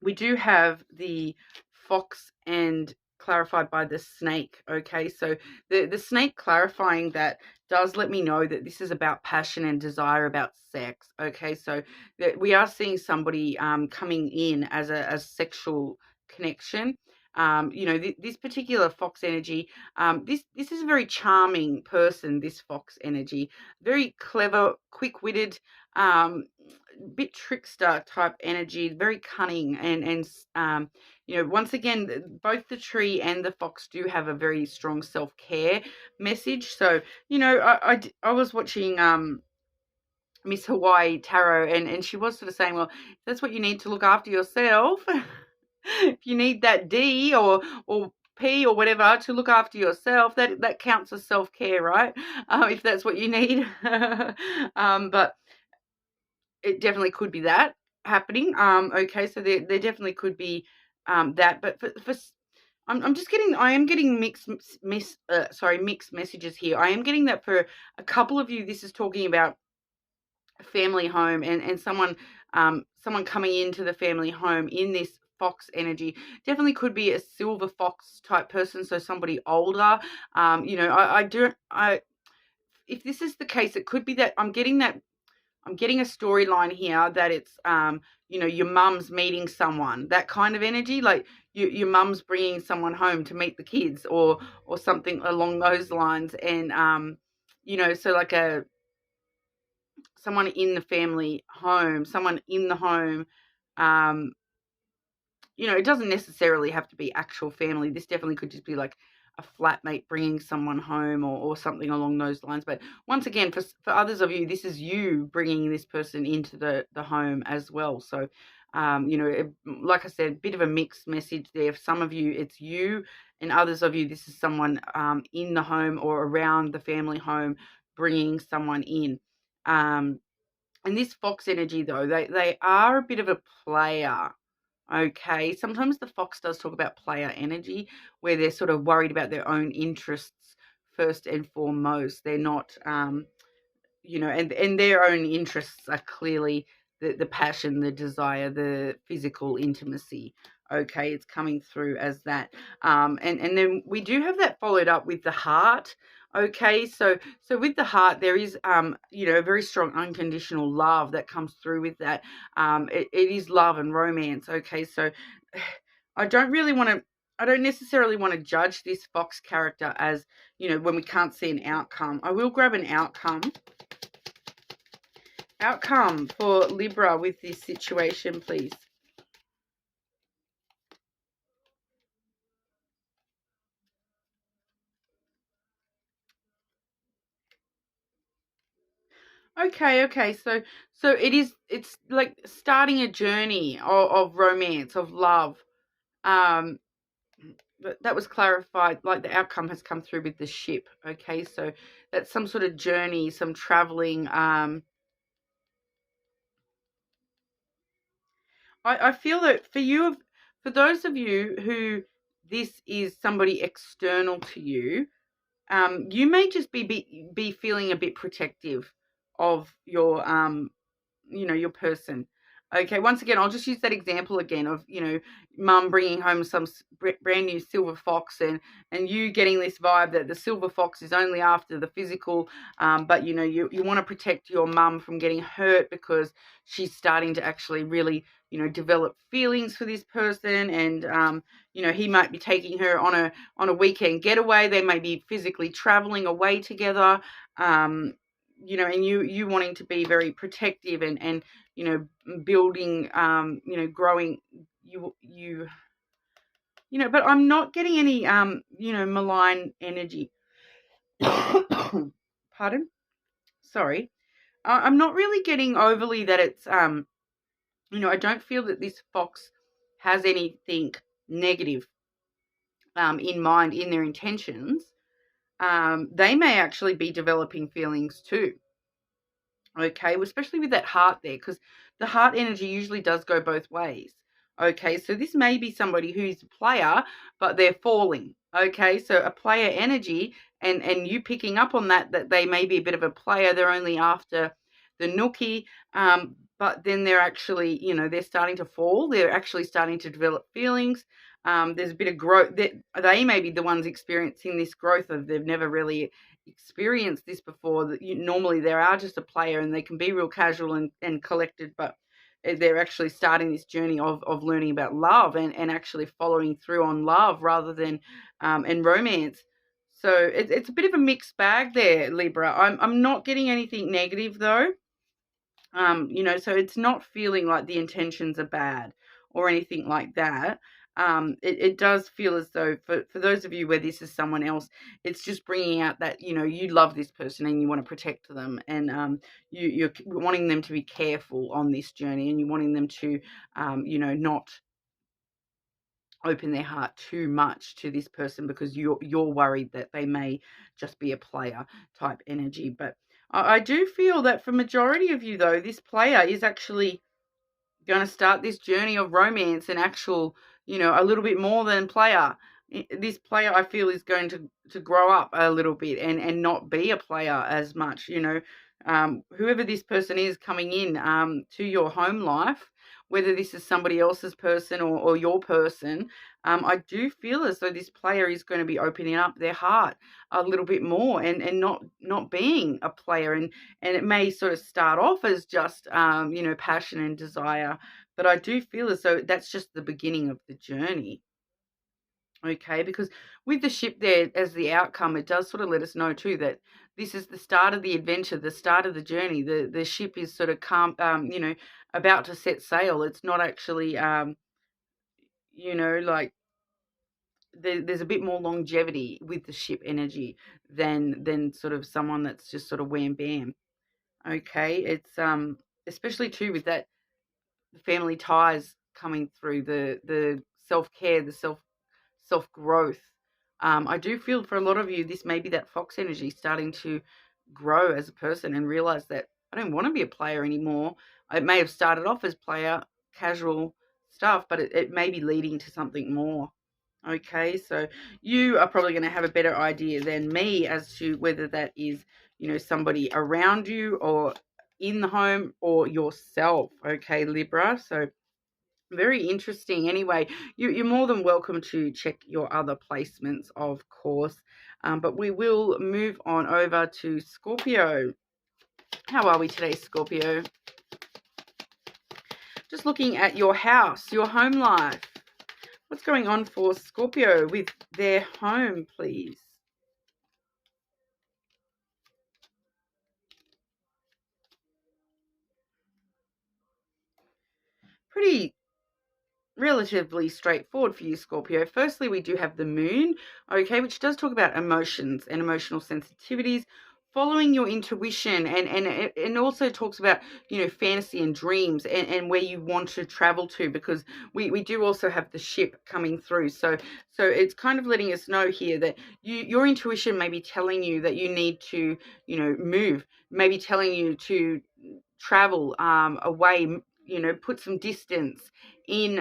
we do have the fox and clarified by the snake. Okay, so the snake clarifying that does let me know that this is about passion and desire, about sex. Okay, so that we are seeing somebody coming in as a sexual connection. This particular fox energy, this is a very charming person, this fox energy, very clever, quick-witted, bit trickster type energy, very cunning, and once again, both the tree and the fox do have a very strong self-care message. So I was watching Miss Hawaii Tarot, and she was sort of saying, well, if that's what you need to look after yourself, if you need that D or P or whatever to look after yourself, that counts as self-care, right? If that's what you need. But it definitely could be that happening. Okay, so there definitely could be that, but I am getting mixed messages here. I am getting that for a couple of you. This is talking about a family home and someone coming into the family home in this fox energy. Definitely could be a silver fox type person, so somebody older. If this is the case, it could be that I'm getting a storyline here that it's, your mum's meeting someone, that kind of energy, like your mum's bringing someone home to meet the kids or something along those lines. And, so like someone in the family home, someone in the home, um, it doesn't necessarily have to be actual family. This definitely could just be like a flatmate bringing someone home or something along those lines. But once again, for others of you, this is you bringing this person into the home as well. So, like I said, a bit of a mixed message there. For some of you, it's you, and others of you, this is someone in the home or around the family home bringing someone in. And this fox energy, though, they are a bit of a player. Okay, sometimes the fox does talk about player energy, where they're sort of worried about their own interests first and foremost. They're not, and their own interests are clearly the passion, the desire, the physical intimacy. Okay, it's coming through as that. And then we do have that followed up with the heart. Okay, so with the heart, there is, a very strong unconditional love that comes through with that. It is love and romance. Okay, so I don't really want to, I don't necessarily want to judge this fox character as, when we can't see an outcome. I will grab an outcome for Libra with this situation, please. Okay. So it's like starting a journey of romance, of love. Um, that was clarified, like the outcome has come through with the ship. Okay, so that's some sort of journey, some traveling. I feel that for those of you who this is somebody external to you, you may just be feeling a bit protective of your your person. Okay, once again, I'll just use that example again of, mum bringing home some brand new silver fox, and you getting this vibe that the silver fox is only after the physical, but, you want to protect your mum from getting hurt because she's starting to actually really, develop feelings for this person, and, he might be taking her on a weekend getaway. They may be physically traveling away together, and you wanting to be very protective and building, growing, but I'm not getting any, malign energy. Pardon? Sorry. I'm not really getting overly that it's, I don't feel that this fox has anything negative, in mind in their intentions. They may actually be developing feelings too. Okay, well, especially with that heart there, because the heart energy usually does go both ways. Okay, so this may be somebody who's a player, but they're falling. Okay, so a player energy, and you picking up on that they may be a bit of a player. They're only after the nookie, but then they're actually, they're starting to fall. They're actually starting to develop feelings. There's a bit of growth. They may be the ones experiencing this growth of they've never really experienced this before. That normally they are just a player and they can be real casual and collected, but they're actually starting this journey of learning about love and actually following through on love rather than and romance. So it's a bit of a mixed bag there, Libra. I'm not getting anything negative though. So it's not feeling like the intentions are bad or anything like that. It does feel as though for those of you where this is someone else, it's just bringing out that, you love this person and you want to protect them, and you're wanting them to be careful on this journey, and you're wanting them to, not open their heart too much to this person because you're worried that they may just be a player type energy. But I do feel that for majority of you though, this player is actually going to start this journey of romance and actual, a little bit more than player. This player, I feel, is going to grow up a little bit and not be a player as much, whoever this person is coming in to your home life, whether this is somebody else's person or your person, I do feel as though this player is going to be opening up their heart a little bit more and not being a player. And it may sort of start off as just, passion and desire, but I do feel as though that's just the beginning of the journey. Okay, because with the ship there as the outcome, it does sort of let us know too that this is the start of the adventure, the start of the journey. The ship is sort of about to set sail. It's not actually, like there's a bit more longevity with the ship energy than sort of someone that's just sort of wham bam. Okay, it's especially too with that family ties coming through, the self-care, the self-growth. I do feel for a lot of you, this may be that fox energy starting to grow as a person and realize that I don't want to be a player anymore. It may have started off as player, casual stuff, but it may be leading to something more. Okay, so you are probably going to have a better idea than me as to whether that is, somebody around you or in the home or yourself. Okay, Libra. So very interesting. Anyway, you're more than welcome to check your other placements, of course. But we will move on over to Scorpio. How are we today, Scorpio? Just looking at your house, your home life. What's going on for Scorpio with their home, please? Pretty relatively straightforward for you, Scorpio. Firstly, we do have the moon, okay, which does talk about emotions and emotional sensitivities, following your intuition, and also talks about, fantasy and dreams and where you want to travel to, because we do also have the ship coming through. So it's kind of letting us know here that your intuition may be telling you that you need to, move, maybe telling you to travel away, put some distance in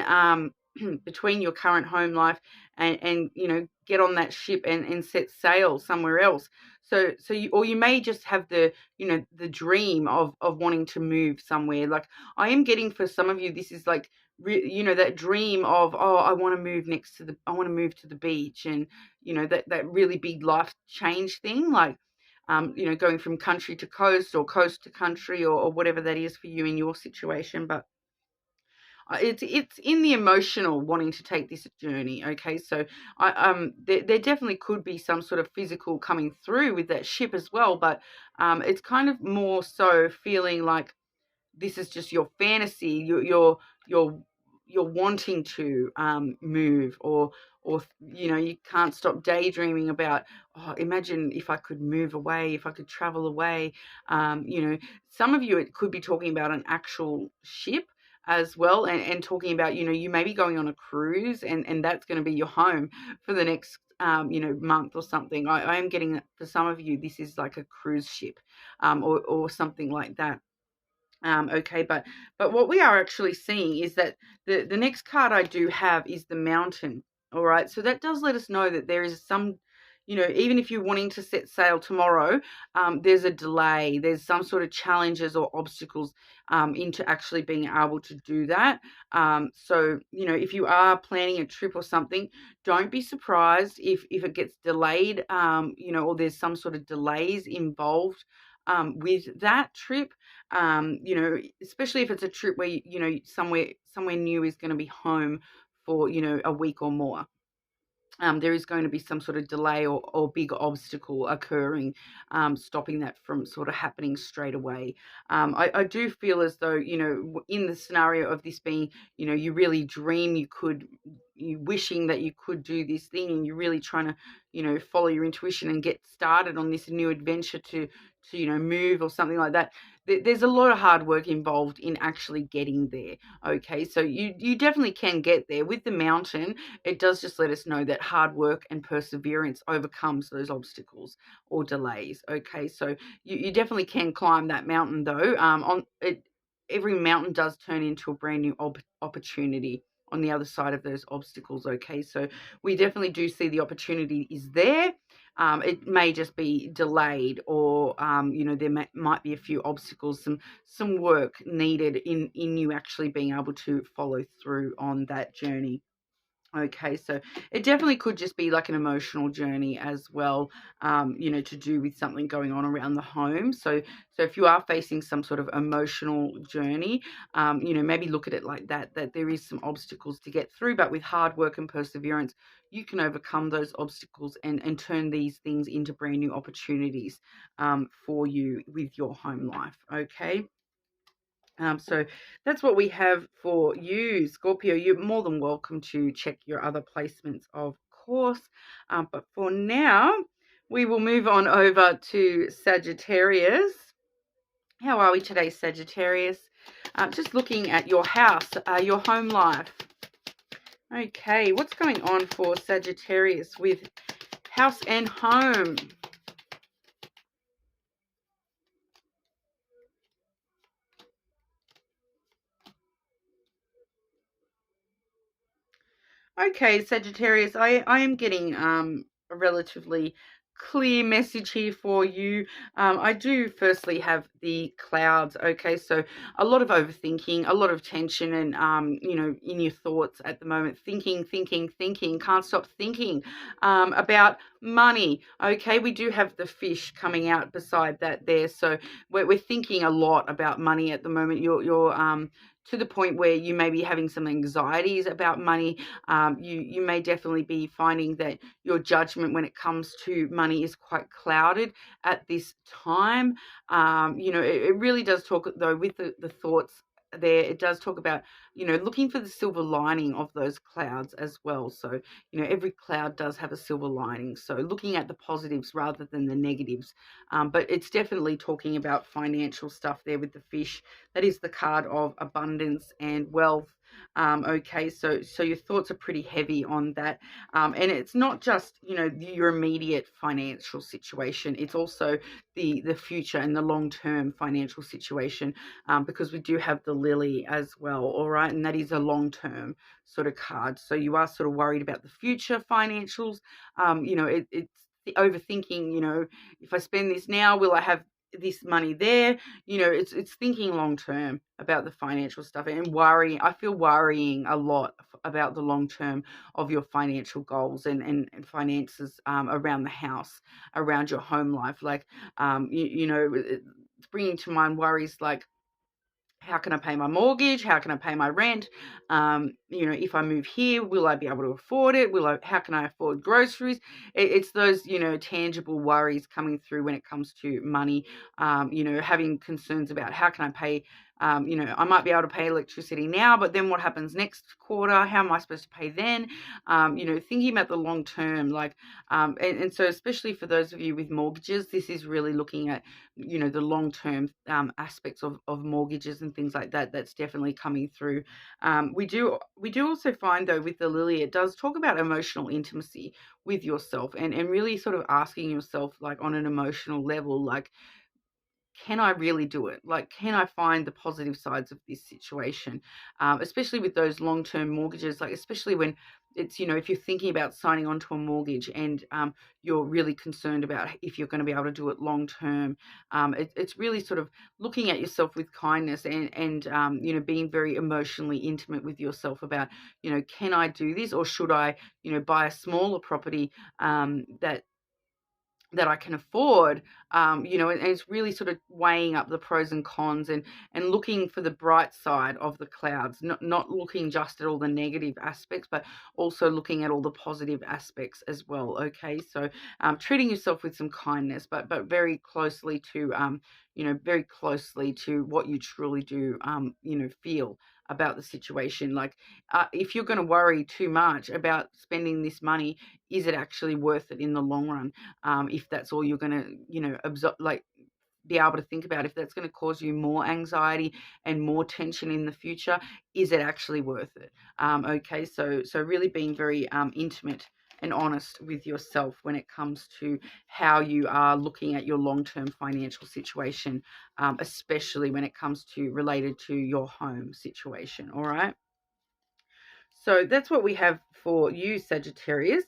between your current home life and you know, get on that ship and set sail somewhere else. So you, or you may just have the, you know, the dream of wanting to move somewhere. Like I am getting, for some of you, this is like, you know, that dream of, oh, I want to move I want to move to the beach, and you know, that really big life change thing, like you know, going from country to coast or coast to country, or whatever that is for you in your situation. But it's in the emotional wanting to take this journey. Okay, so there definitely could be some sort of physical coming through with that ship as well, but it's kind of more so feeling like this is just your fantasy. You're wanting to move, or you know, you can't stop daydreaming about, oh, imagine if I could move away, if I could travel away. You know, some of you, it could be talking about an actual ship as well, and talking about, you know, you may be going on a cruise, and that's going to be your home for the next you know, month or something. I am getting, for some of you, this is like a cruise ship, or something like that. Okay, but what we are actually seeing is that the next card I do have is the Mountain. All right, so that does let us know that there is some, you know, even if you're wanting to set sail tomorrow, there's a delay, there's some sort of challenges or obstacles into actually being able to do that. So, you know, if you are planning a trip or something, don't be surprised if it gets delayed, you know, or there's some sort of delays involved with that trip. You know, especially if it's a trip where, you know, somewhere new is going to be home for, you know, a week or more. There is going to be some sort of delay or big obstacle occurring, stopping that from sort of happening straight away. I do feel as though, you know, in the scenario of this being, you know, you really dream you wishing that you could do this thing, and you're really trying to, you know, follow your intuition and get started on this new adventure to you know, move or something like that. There's a lot of hard work involved in actually getting there. Okay, so you definitely can get there. With the Mountain, it does just let us know that hard work and perseverance overcomes those obstacles or delays. Okay, so you definitely can climb that mountain, though. Every mountain does turn into a brand new opportunity on the other side of those obstacles. Okay, so we definitely do see the opportunity is there. It may just be delayed, or you know, there might be a few obstacles, some work needed in you actually being able to follow through on that journey. Okay, so it definitely could just be like an emotional journey as well, you know, to do with something going on around the home. So if you are facing some sort of emotional journey, you know, maybe look at it like that there is some obstacles to get through, but with hard work and perseverance, you can overcome those obstacles and turn these things into brand new opportunities for you with your home life. Okay. So that's what we have for you, Scorpio. You're more than welcome to check your other placements, of course. But for now, we will move on over to Sagittarius. How are we today, Sagittarius? Just looking at your house, your home life. Okay, what's going on for Sagittarius with house and home? Okay, Sagittarius, I am getting a relatively clear message here for you. I do firstly have the clouds. Okay, so a lot of overthinking, a lot of tension, and you know, in your thoughts at the moment, thinking, can't stop thinking about money. Okay, we do have the Fish coming out beside that there, so we're thinking a lot about money at the moment. You're to the point where you may be having some anxieties about money. You may definitely be finding that your judgment when it comes to money is quite clouded at this time. You know, it really does talk, though, with the thoughts there, it does talk about, you know, looking for the silver lining of those clouds as well. So, you know, every cloud does have a silver lining. So looking at the positives rather than the negatives. But it's definitely talking about financial stuff there with the Fish. That is the card of abundance and wealth. Okay, so your thoughts are pretty heavy on that, and it's not just, you know, your immediate financial situation. It's also the future and the long-term financial situation, because we do have the Lily as well. All right. right? And that is a long-term sort of card. So you are sort of worried about the future financials. It's the overthinking, if I spend this now, will I have this money there? It's thinking long term about the financial stuff and worrying. I feel worrying a lot about the long term of your financial goals and finances around the house, around your home life. Like, it's bringing to mind worries like, how can I pay my mortgage? How can I pay my rent? If I move here, will I be able to afford it? How can I afford groceries? It's those, tangible worries coming through when it comes to money. Having concerns about how can I pay, I might be able to pay electricity now, but then what happens next quarter? How am I supposed to pay then? Thinking about the long term, like, and so especially for those of you with mortgages, this is really looking at, the long-term aspects of mortgages and things like that. That's definitely coming through. We do also find, though, with the Lily, it does talk about emotional intimacy with yourself and really sort of asking yourself, like, on an emotional level, like, can I really do it? Like, can I find the positive sides of this situation? Especially with those long-term mortgages, like, especially when it's, if you're thinking about signing on to a mortgage and you're really concerned about if you're going to be able to do it long-term. It's really sort of looking at yourself with kindness and being very emotionally intimate with yourself about, can I do this, or should I, buy a smaller property that I can afford, and it's really sort of weighing up the pros and cons and looking for the bright side of the clouds, not looking just at all the negative aspects, but also looking at all the positive aspects as well. Okay, so treating yourself with some kindness, but very closely to, very closely to what you truly do, feel about the situation. Like, if you're going to worry too much about spending this money, is it actually worth it in the long run? If that's all you're going to, absorb, like, be able to think about, if that's going to cause you more anxiety and more tension in the future, is it actually worth it? Okay, so really being very intimate and honest with yourself when it comes to how you are looking at your long-term financial situation, especially when it comes to related to your home situation. All right. So that's what we have for you, Sagittarius.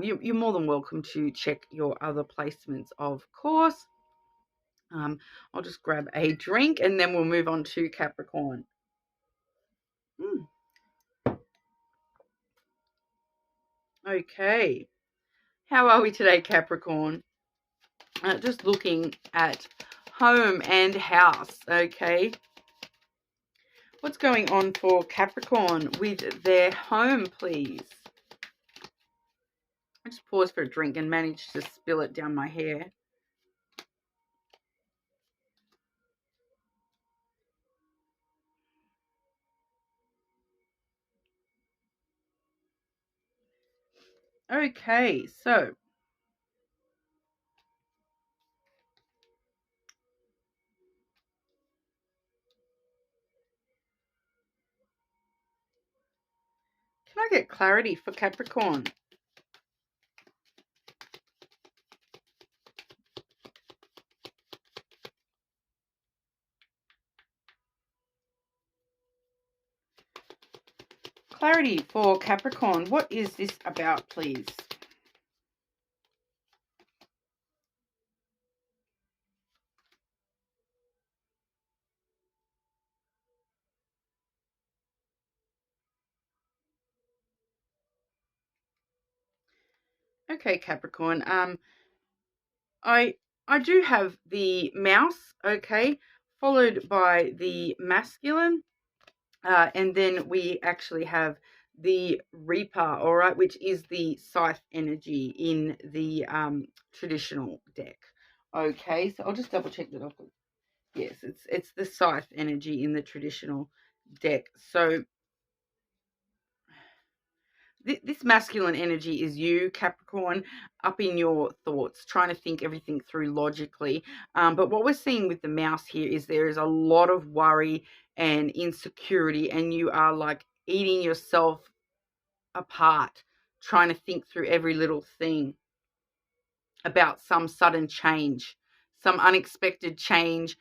You're more than welcome to check your other placements, of course. I'll just grab a drink and then we'll move on to Capricorn. Okay. How are we today, Capricorn? Just looking at home and house. Okay. What's going on for Capricorn with their home, please? I just paused for a drink and managed to spill it down my hair. Okay, so can I get clarity for Capricorn? Clarity for Capricorn. What is this about, please? Okay, Capricorn. I do have the mouse, okay, followed by the masculine, and then we actually have the Reaper, all right, which is the scythe energy in the traditional deck. Okay, so I'll just double check that off. Yes, it's the scythe energy in the traditional deck. So this masculine energy is you, Capricorn, up in your thoughts, trying to think everything through logically. But what we're seeing with the mouse here is there is a lot of worry and insecurity, and you are like eating yourself apart, trying to think through every little thing about some sudden change, some unexpected change,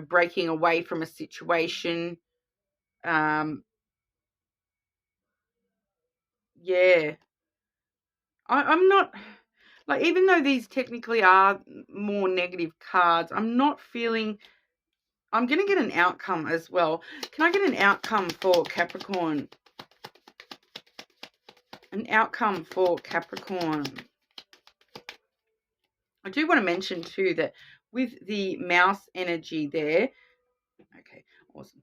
breaking away from a situation, Yeah, I'm not like, even though these technically are more negative cards, I'm not feeling. I'm going to get an outcome as well. Can I get an outcome for Capricorn? An outcome for Capricorn. I do want to mention too that with the mouse energy there. Okay, awesome.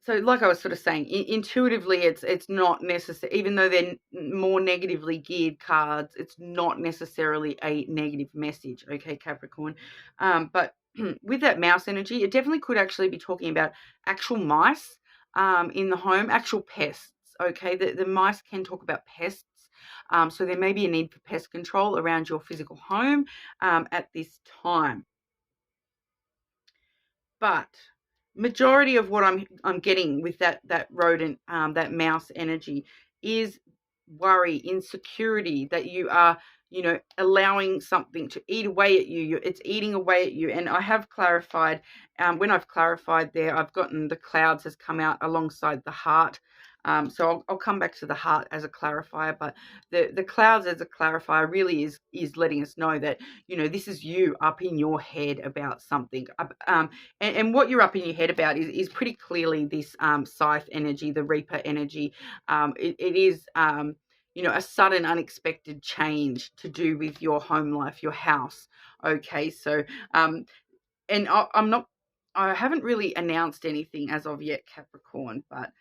So like I was sort of saying, intuitively, it's not necessary. Even though they're more negatively geared cards, it's not necessarily a negative message. Okay, Capricorn. But with that mouse energy, it definitely could actually be talking about actual mice in the home, actual pests. Okay, the mice can talk about pests. So there may be a need for pest control around your physical home at this time. But majority of what I'm getting with that rodent, that mouse energy, is worry, insecurity, that you are, allowing something to eat away at you. It's eating away at you. And I have clarified, when I've clarified there, I've gotten the clouds has come out alongside the heart. So I'll come back to the heart as a clarifier, but the clouds as a clarifier really is letting us know that, this is you up in your head about something. And what you're up in your head about is pretty clearly this scythe energy, the reaper energy. It is, a sudden, unexpected change to do with your home life, your house. Okay, so, and I haven't really announced anything as of yet, Capricorn, but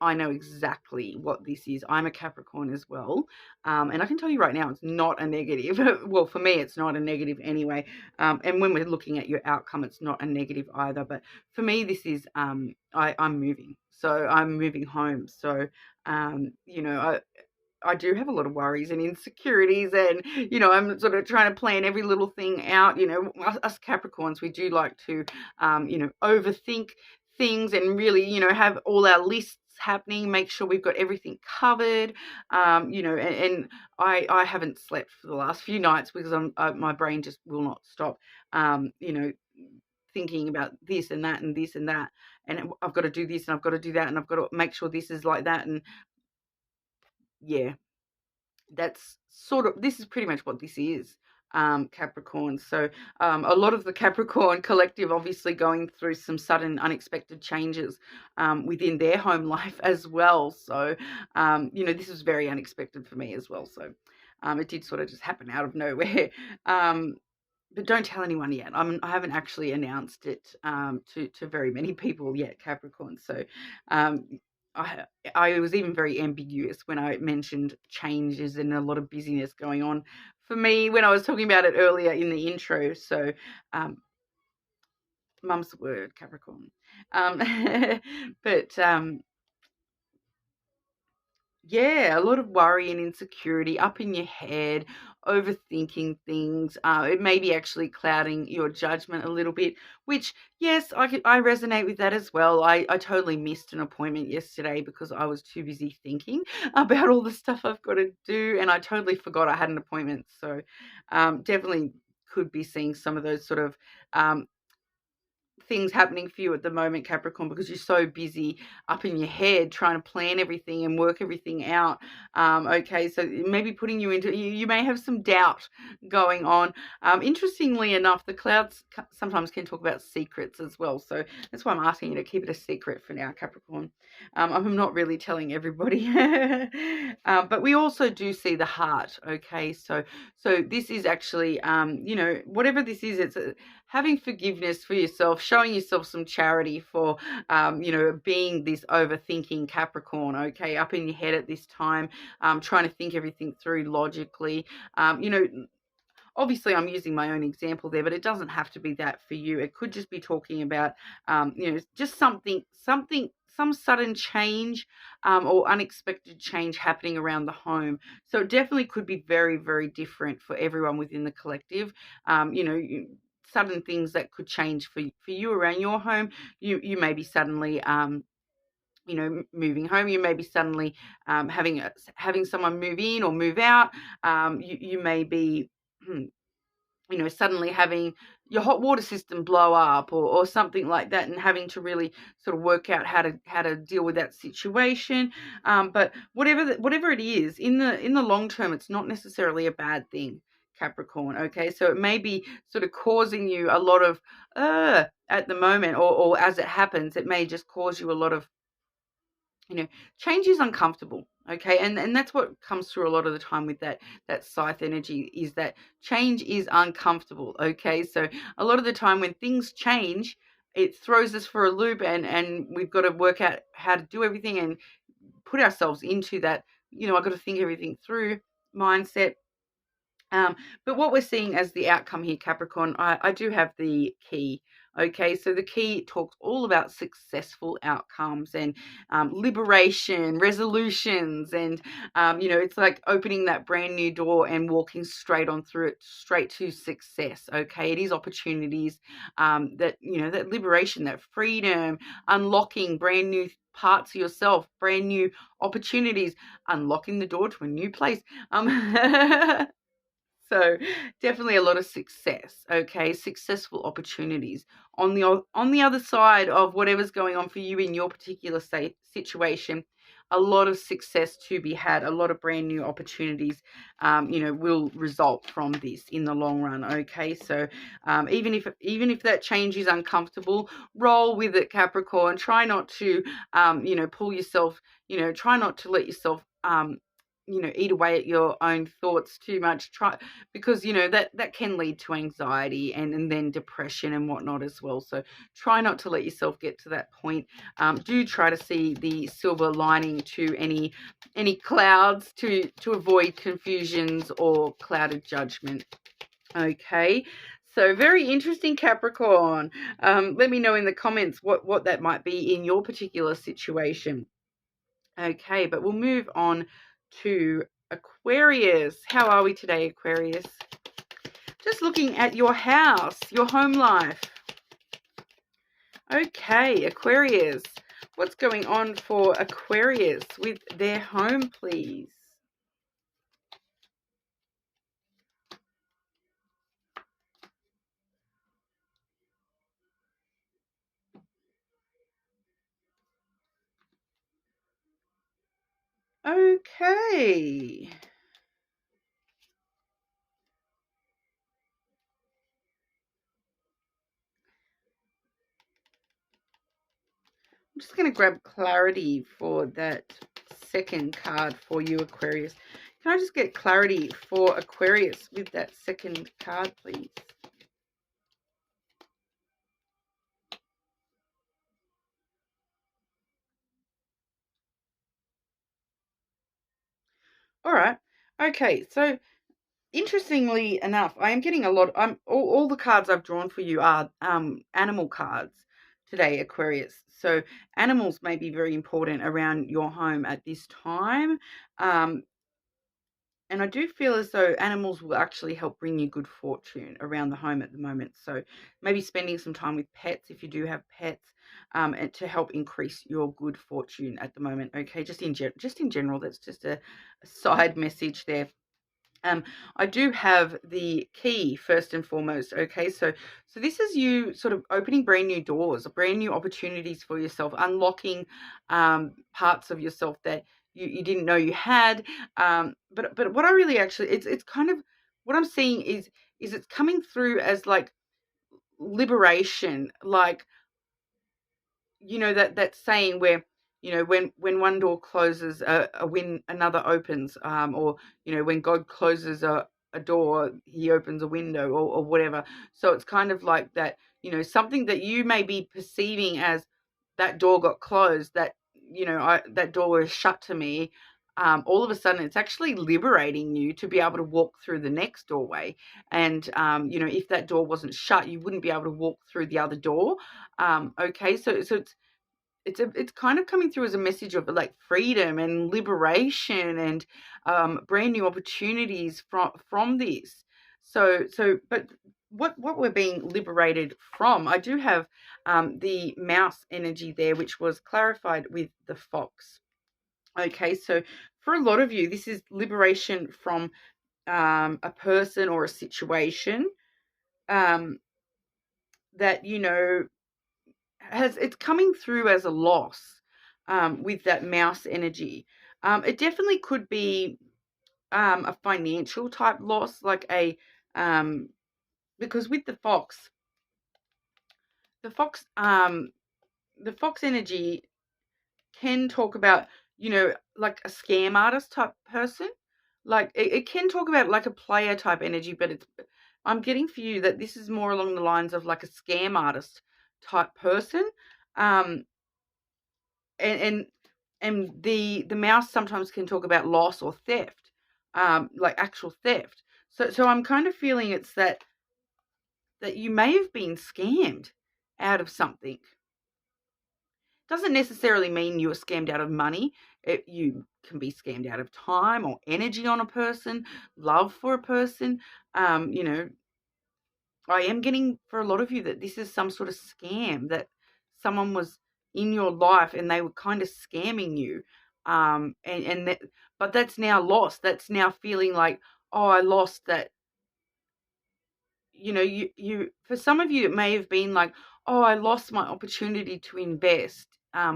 I know exactly what this is. I'm a Capricorn as well. And I can tell you right now, it's not a negative. Well, for me, it's not a negative anyway. And when we're looking at your outcome, it's not a negative either. But for me, this is, I'm moving. So I'm moving home. So, I do have a lot of worries and insecurities, and, I'm sort of trying to plan every little thing out. Us Capricorns, we do like to, overthink things and really, have all our lists happening, make sure we've got everything covered. And I haven't slept for the last few nights because my brain just will not stop, thinking about this and that and this and that. And I've got to do this and I've got to do that and I've got to make sure this is like that. And yeah, this is pretty much what this is, Capricorn. So a lot of the Capricorn collective obviously going through some sudden unexpected changes within their home life as well. So this was very unexpected for me as well. So it did sort of just happen out of nowhere. But don't tell anyone yet. I haven't actually announced it to very many people yet, Capricorn. So I was even very ambiguous when I mentioned changes and a lot of busyness going on for me when I was talking about it earlier in the intro. So, mum's word, Capricorn. But yeah, a lot of worry and insecurity up in your head, overthinking things. It may be actually clouding your judgment a little bit, which, yes, I resonate with that as well. I totally missed an appointment yesterday because I was too busy thinking about all the stuff I've got to do, and I totally forgot I had an appointment. So definitely could be seeing some of those sort of things happening for you at the moment, Capricorn, because you're so busy up in your head trying to plan everything and work everything out. Okay, so maybe putting you into, you may have some doubt going on. Interestingly enough, the clouds sometimes can talk about secrets as well. So that's why I'm asking you to keep it a secret for now, Capricorn. I'm not really telling everybody. But we also do see the heart. Okay, so this is actually, whatever this is, it's having forgiveness for yourself, showing yourself some charity for, being this overthinking Capricorn, okay, up in your head at this time, trying to think everything through logically. Obviously I'm using my own example there, but it doesn't have to be that for you. It could just be talking about, just some sudden change or unexpected change happening around the home. So it definitely could be very, very different for everyone within the collective. Sudden things that could change for you around your home. You may be suddenly moving home. You may be suddenly having someone move in or move out. You may be suddenly having your hot water system blow up or something like that, and having to really sort of work out how to deal with that situation. But whatever it is, in the long term, it's not necessarily a bad thing, Capricorn. Okay, so it may be sort of causing you a lot of at the moment, or as it happens, it may just cause you a lot of, change is uncomfortable. Okay, and that's what comes through a lot of the time with that scythe energy, is that change is uncomfortable. Okay, so a lot of the time when things change, it throws us for a loop, and we've got to work out how to do everything and put ourselves into that, I've got to think everything through mindset. But what we're seeing as the outcome here, Capricorn, I do have the key. Okay, so the key talks all about successful outcomes and liberation, resolutions, and it's like opening that brand new door and walking straight on through it, straight to success. Okay, it is opportunities, that liberation, that freedom, unlocking brand new parts of yourself, brand new opportunities, unlocking the door to a new place. So definitely a lot of success, okay? Successful opportunities on the other side of whatever's going on for you in your particular situation. A lot of success to be had, a lot of brand new opportunities, will result from this in the long run, okay? So even if that change is uncomfortable, roll with it, Capricorn. Try not to, pull yourself, try not to let yourself, eat away at your own thoughts too much. Because that can lead to anxiety and then depression and whatnot as well. So try not to let yourself get to that point. Do try to see the silver lining to any clouds to avoid confusions or clouded judgment. Okay, so very interesting, Capricorn. Let me know in the comments what that might be in your particular situation. Okay, but we'll move on to Aquarius. How are we today, Aquarius? Just looking at your house, your home life. Okay, Aquarius. What's going on for Aquarius with their home, please? Okay. I'm just going to grab clarity for that second card for you, Aquarius. Can I just get clarity for Aquarius with that second card, please? All right. Okay, so interestingly enough, I am getting a lot. All the cards I've drawn for you are animal cards today, Aquarius. So animals may be very important around your home at this time. And I do feel as though animals will actually help bring you good fortune around the home at the moment. So maybe spending some time with pets if you do have pets, and to help increase your good fortune at the moment. Okay, just in general, that's just a side message there. I do have the key first and foremost. Okay, so this is you sort of opening brand new doors, brand new opportunities for yourself, unlocking parts of yourself that you didn't know you had. But what I really actually, it's kind of what I'm seeing is it's coming through as like liberation, like that saying where when one door closes, another opens, or when God closes a door, he opens a window, or whatever. So it's kind of like that, something that you may be perceiving as that door got closed, that that door was shut to me. All of a sudden it's actually liberating you to be able to walk through the next doorway. And if that door wasn't shut, you wouldn't be able to walk through the other door. Okay, so it's kind of coming through as a message of like freedom and liberation and brand new opportunities from this. But what we're being liberated from, I do have the mouse energy there, which was clarified with the fox. Okay, so for a lot of you, this is liberation from a person or a situation. that, it's coming through as a loss, with that mouse energy. It definitely could be a financial type loss, like because with the fox, the fox energy can talk about, like a scam artist type person. Like it can talk about like a player type energy, but I'm getting for you that this is more along the lines of like a scam artist type person. Um, and and, and the mouse sometimes can talk about loss or theft, like actual theft. So I'm kind of feeling it's that you may have been scammed out of something. Doesn't necessarily mean you were scammed out of money. You can be scammed out of time or energy on a person, love for a person. Um, you know, I am getting for a lot of you that this is some sort of scam, that someone was in your life and they were kind of scamming you. But that's now lost. That's now feeling like, oh, I lost that. You for some of you it may have been like, oh, I lost my opportunity to invest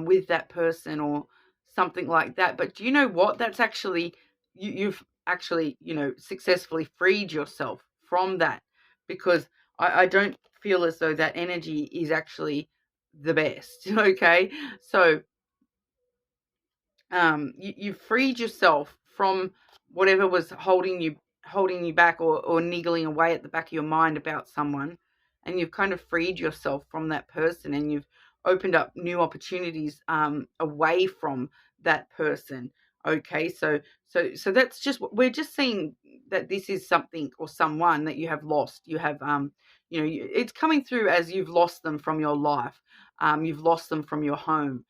with that person or something like that. But do you know what? That's actually, you've actually, successfully freed yourself from that, because I don't feel as though that energy is actually the best. Okay, so you freed yourself from whatever was holding you back, or niggling away at the back of your mind about someone, and you've kind of freed yourself from that person, and you've opened up new opportunities away from that person. Okay, so that's just what we're just seeing, that this is something or someone that you have lost. You have it's coming through as you've lost them from your life. You've lost them from your home.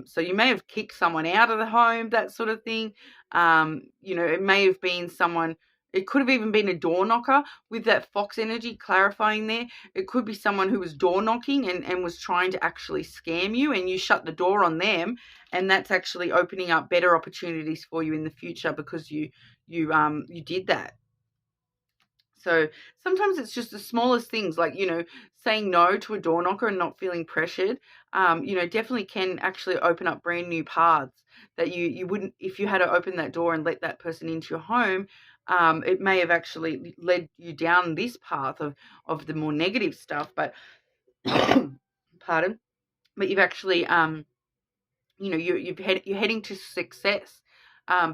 So you may have kicked someone out of the home, that sort of thing. It may have been someone, it could have even been a door knocker with that fox energy clarifying there. It could be someone who was door knocking and was trying to actually scam you, and you shut the door on them, and that's actually opening up better opportunities for you in the future because you did that. So sometimes it's just the smallest things, like, saying no to a door knocker and not feeling pressured, definitely can actually open up brand new paths that you wouldn't, if you had to open that door and let that person into your home. It may have actually led you down this path of the more negative stuff, but pardon, but you've actually, you're heading to success,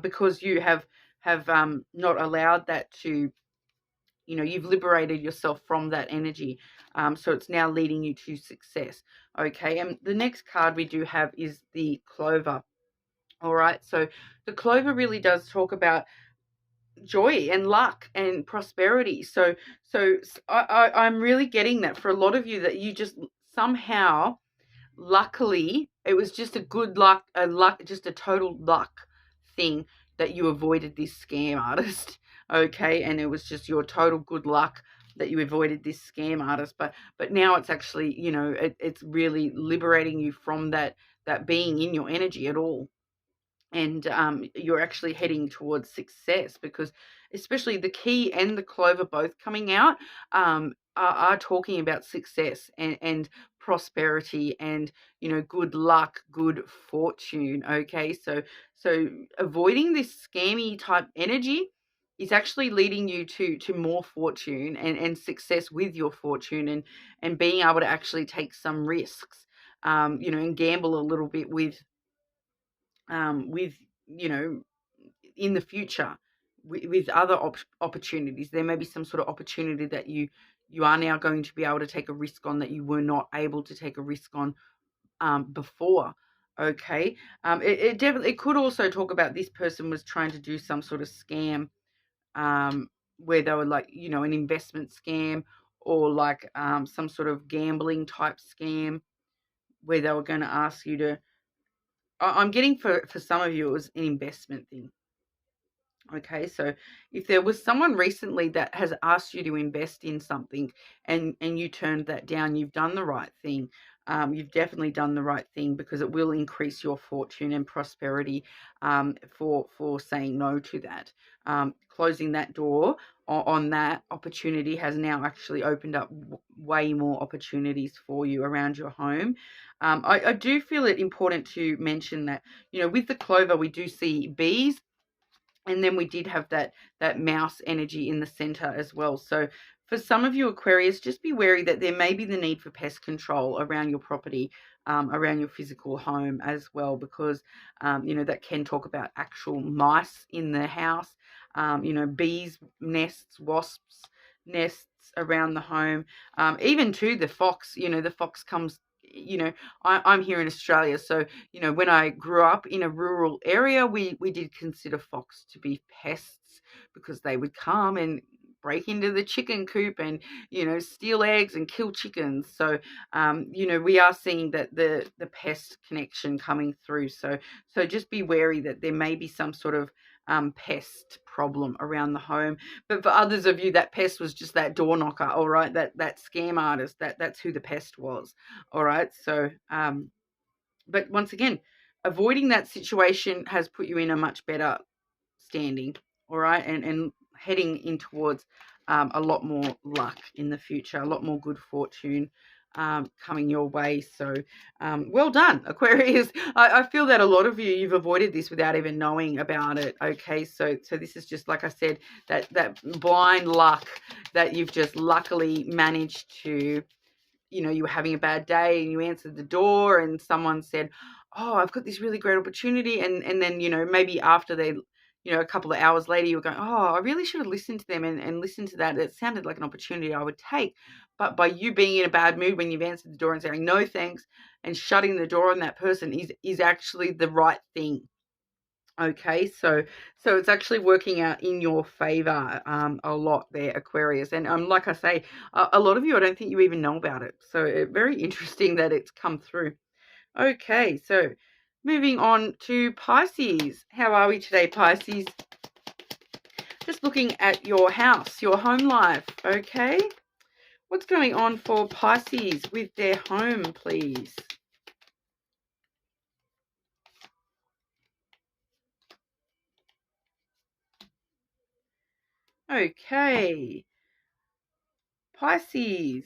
because you have not allowed that to, you've liberated yourself from that energy. So it's now leading you to success. Okay, and the next card we do have is the Clover. All right, so the Clover really does talk about joy and luck and prosperity. I'm really getting that for a lot of you, that you just somehow, luckily, it was just just a total luck thing that you avoided this scam artist. Okay, and it was just your total good luck that you avoided this scam artist. But now it's actually, it's really liberating you from that being in your energy at all. And you're actually heading towards success, because especially the key and the Clover both coming out, are talking about success and prosperity and, good luck, good fortune. Okay, so avoiding this scammy type energy is actually leading you to more fortune and success with your fortune, and being able to actually take some risks, and gamble a little bit with, in the future, with other opportunities. There may be some sort of opportunity that you are now going to be able to take a risk on that you were not able to take a risk on before. Okay, it definitely, it could also talk about this person was trying to do some sort of scam, where they were like, an investment scam, or like some sort of gambling type scam, where they were going to ask you to, I'm getting for some of you, it was an investment thing. Okay, so if there was someone recently that has asked you to invest in something and you turned that down, you've done the right thing. You've definitely done the right thing, because it will increase your fortune and prosperity, for saying no to that. Closing that door on that opportunity has now actually opened up way more opportunities for you around your home. I do feel it important to mention that, with the clover, we do see bees, and then we did have that mouse energy in the center as well. So for some of you Aquarius, just be wary that there may be the need for pest control around your property, around your physical home as well, because that can talk about actual mice in the house, bees nests, wasps nests around the home, even to the fox. The fox comes, I'm here in Australia, so when I grew up in a rural area, we did consider fox to be pests, because they would come and break into the chicken coop and, steal eggs and kill chickens. So, we are seeing that the pest connection coming through. So just be wary that there may be some sort of pest problem around the home. But for others of you, that pest was just that door knocker, all right? That scam artist, that's who the pest was. All right. So, but once again, avoiding that situation has put you in a much better standing. All right. And heading in towards a lot more luck in the future, a lot more good fortune coming your way. So well done, Aquarius. I feel that a lot of you've avoided this without even knowing about it. Okay, so this is just, like I said, that blind luck that you've just luckily managed to, you were having a bad day and you answered the door and someone said, oh, I've got this really great opportunity. And then, maybe after they, a couple of hours later, you were going, oh, I really should have listened to them and listened to that. It sounded like an opportunity I would take. But by you being in a bad mood when you've answered the door and saying no thanks and shutting the door on that person is actually the right thing. Okay, so it's actually working out in your favor a lot there, Aquarius. And like I say, a lot of you, I don't think you even know about it. So very interesting that it's come through. Okay, so moving on to Pisces. How are we today, Pisces? Just looking at your house, your home life. Okay, what's going on for Pisces with their home, please? Okay, Pisces.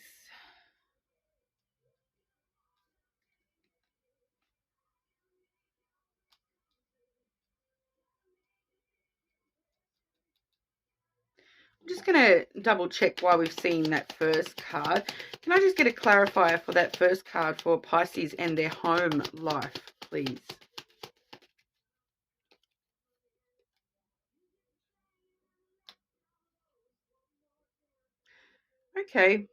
I'm just going to double check while we've seen that first card. Can I just get a clarifier for that first card for Pisces and their home life, please? Okay.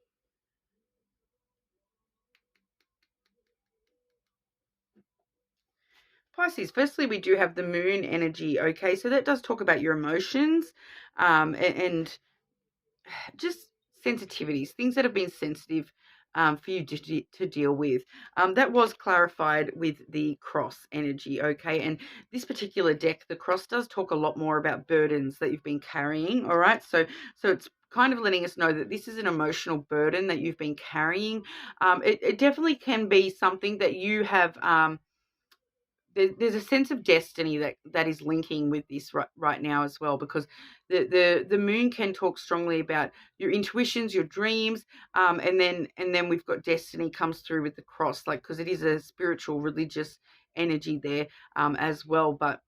Pisces, firstly, we do have the moon energy. Okay, so that does talk about your emotions, and just sensitivities, things that have been sensitive for you to deal with. That was clarified with the cross energy, okay? And this particular deck, the cross, does talk a lot more about burdens that you've been carrying, all right? So it's kind of letting us know that this is an emotional burden that you've been carrying. It definitely can be something that you have... there's a sense of destiny that is linking with this right now as well, because the moon can talk strongly about your intuitions, your dreams, and then we've got destiny comes through with the cross, like, because it is a spiritual, religious energy there as well. But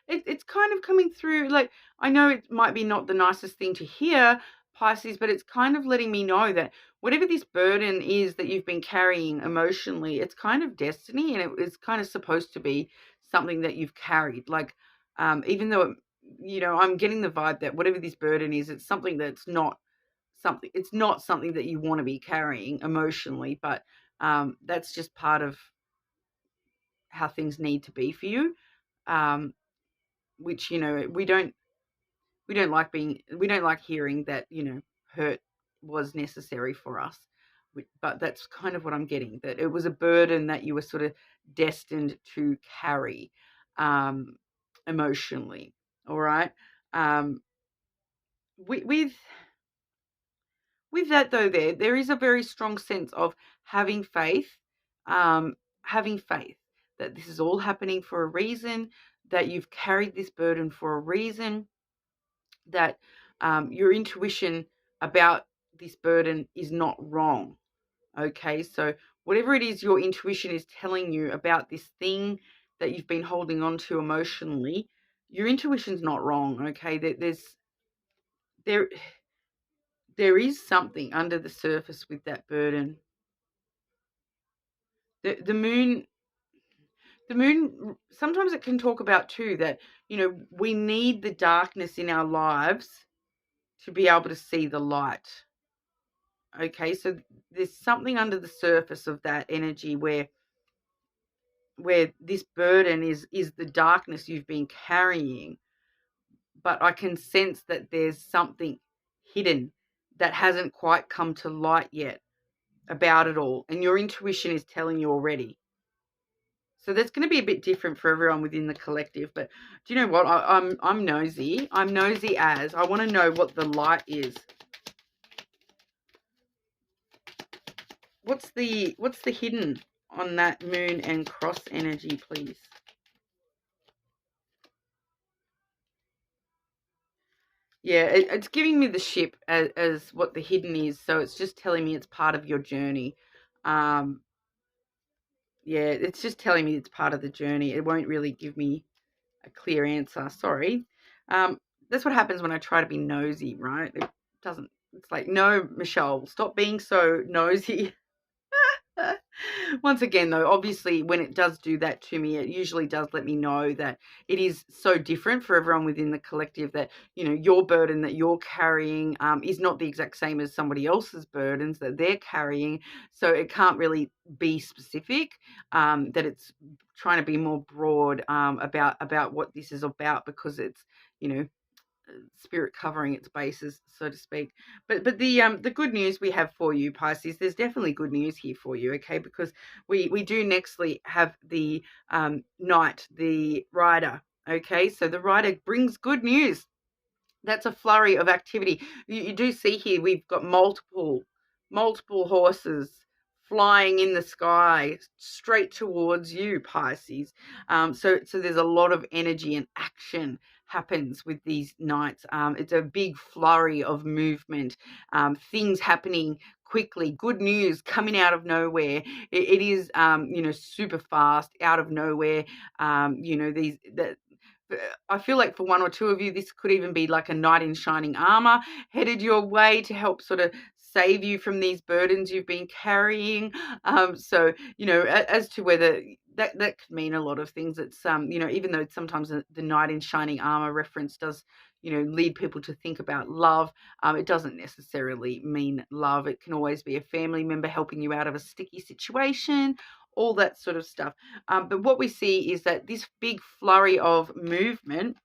it's kind of coming through, like, I know it might be not the nicest thing to hear, Pisces, but it's kind of letting me know that whatever this burden is that you've been carrying emotionally, it's kind of destiny, and it's kind of supposed to be something that you've carried. Like, even though, I'm getting the vibe that whatever this burden is, it's something that's not it's not something that you want to be carrying emotionally, but that's just part of how things need to be for you. Um, which, we don't like hearing that, hurt was necessary for us. but that's kind of what I'm getting, that it was a burden that you were sort of destined to carry emotionally. All right. With that though, there is a very strong sense of having faith, um, having faith that this is all happening for a reason, that you've carried this burden for a reason, that your intuition about this burden is not wrong. Okay, so whatever it is your intuition is telling you about this thing that you've been holding on to emotionally, your intuition's not wrong. Okay, there there is something under the surface with that burden. The moon, sometimes it can talk about too that, we need the darkness in our lives to be able to see the light. Okay, so there's something under the surface of that energy where this burden is the darkness you've been carrying, but I can sense that there's something hidden that hasn't quite come to light yet about it all, and your intuition is telling you already. So that's going to be a bit different for everyone within the collective. But do you know what? I'm nosy. I'm nosy as I want to know what the light is. What's the hidden on that moon and cross energy, please? Yeah, it's giving me the ship as what the hidden is. So it's just telling me it's part of your journey. Yeah, it's just telling me it's part of the journey. It won't really give me a clear answer. Sorry. That's what happens when I try to be nosy, right? It doesn't. It's like, no, Michelle, stop being so nosy. Once again, though, obviously, when it does do that to me, it usually does let me know that it is so different for everyone within the collective, that, your burden that you're carrying is not the exact same as somebody else's burdens that they're carrying. So it can't really be specific, that it's trying to be more broad about what this is about, because it's, spirit covering its bases, so to speak. But the good news we have for you, Pisces, there's definitely good news here for you, okay? Because we do nextly have the Knight, the Rider, okay? So the Rider brings good news. That's a flurry of activity. You do see here we've got multiple horses flying in the sky straight towards you, Pisces. So there's a lot of energy and action happens with these Knights. It's a big flurry of movement, things happening quickly, good news coming out of nowhere. It is, super fast, out of nowhere. I feel like for one or two of you, this could even be like a knight in shining armor headed your way to help sort of save you from these burdens you've been carrying. So, as to whether that could mean a lot of things. It's, even though sometimes the knight in shining armor reference does, lead people to think about love, it doesn't necessarily mean love. It can always be a family member helping you out of a sticky situation, all that sort of stuff. But what we see is that this big flurry of movement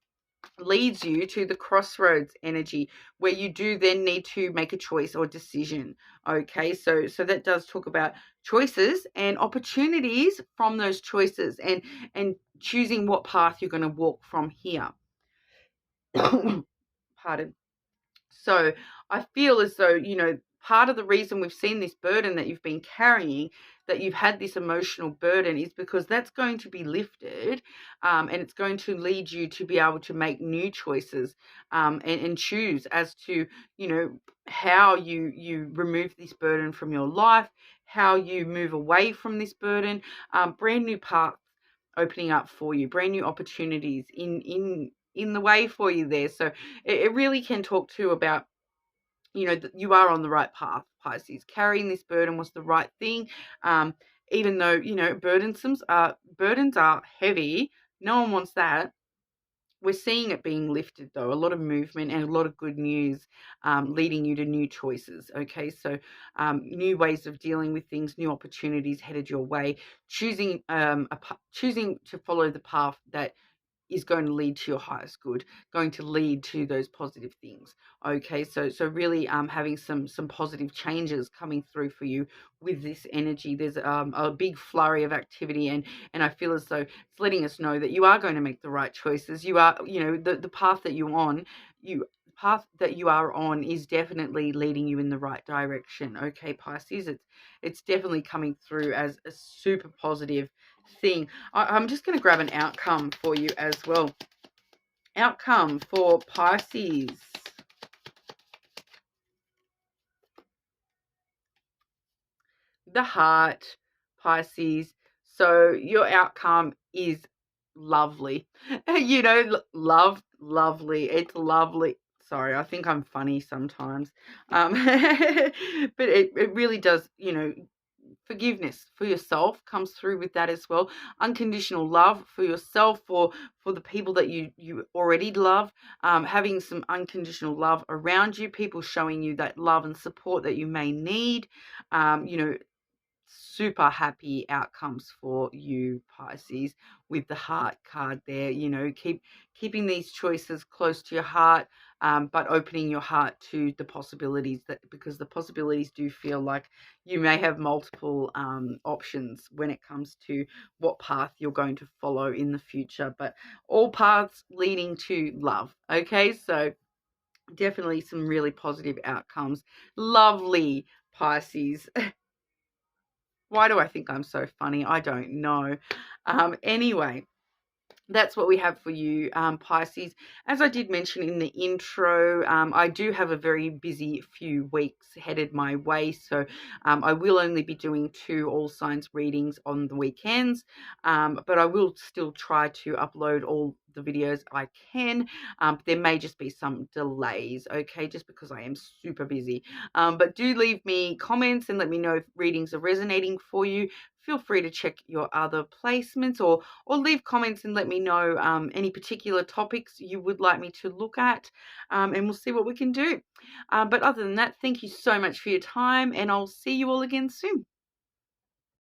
leads you to the crossroads energy, where you do then need to make a choice or decision. Okay, so that does talk about choices and opportunities from those choices, and choosing what path you're going to walk from here. Pardon. So I feel as though, part of the reason we've seen this burden that you've been carrying, that you've had this emotional burden, is because that's going to be lifted, and it's going to lead you to be able to make new choices, and choose as to, how you remove this burden from your life, how you move away from this burden, brand new paths opening up for you, brand new opportunities in the way for you there. So it really can talk to about, that you are on the right path, Pisces. Carrying this burden was the right thing. Even though, burdens are heavy. No one wants that. We're seeing it being lifted, though. A lot of movement and a lot of good news, leading you to new choices. Okay, so new ways of dealing with things, new opportunities headed your way. Choosing to follow the path that is going to lead to your highest good, going to lead to those positive things. Okay, so really having some positive changes coming through for you with this energy. There's a big flurry of activity, and I feel as though it's letting us know that you are going to make the right choices. You are, you know, the path that you're on, path that you are on is definitely leading you in the right direction. Okay, Pisces, it's definitely coming through as a super positive thing. I'm just going to grab an outcome for you as well. Outcome for Pisces. The Heart, Pisces. So your outcome is lovely. You know, lovely. It's lovely. Sorry, I think I'm funny sometimes. But it really does, you know, forgiveness for yourself comes through with that as well. Unconditional love for yourself, for the people that you already love. Having some unconditional love around you, people showing you that love and support that you may need. You know, super happy outcomes for you, Pisces, with the Heart card there. You know, keeping these choices close to your heart, but opening your heart to the possibilities, that because the possibilities do feel like you may have multiple options when it comes to what path you're going to follow in the future, but all paths leading to love. Okay, so definitely some really positive outcomes. Lovely, Pisces. Why do I think I'm so funny? I don't know. Anyway, that's what we have for you, Pisces. As I did mention in the intro, I do have a very busy few weeks headed my way, so I will only be doing 2 all signs readings on the weekends, but I will still try to upload all the videos I can. There may just be some delays, okay, just because I am super busy. But do leave me comments and let me know if readings are resonating for you. Feel free to check your other placements, or leave comments and let me know any particular topics you would like me to look at, and we'll see what we can do. But other than that, thank you so much for your time, and I'll see you all again soon.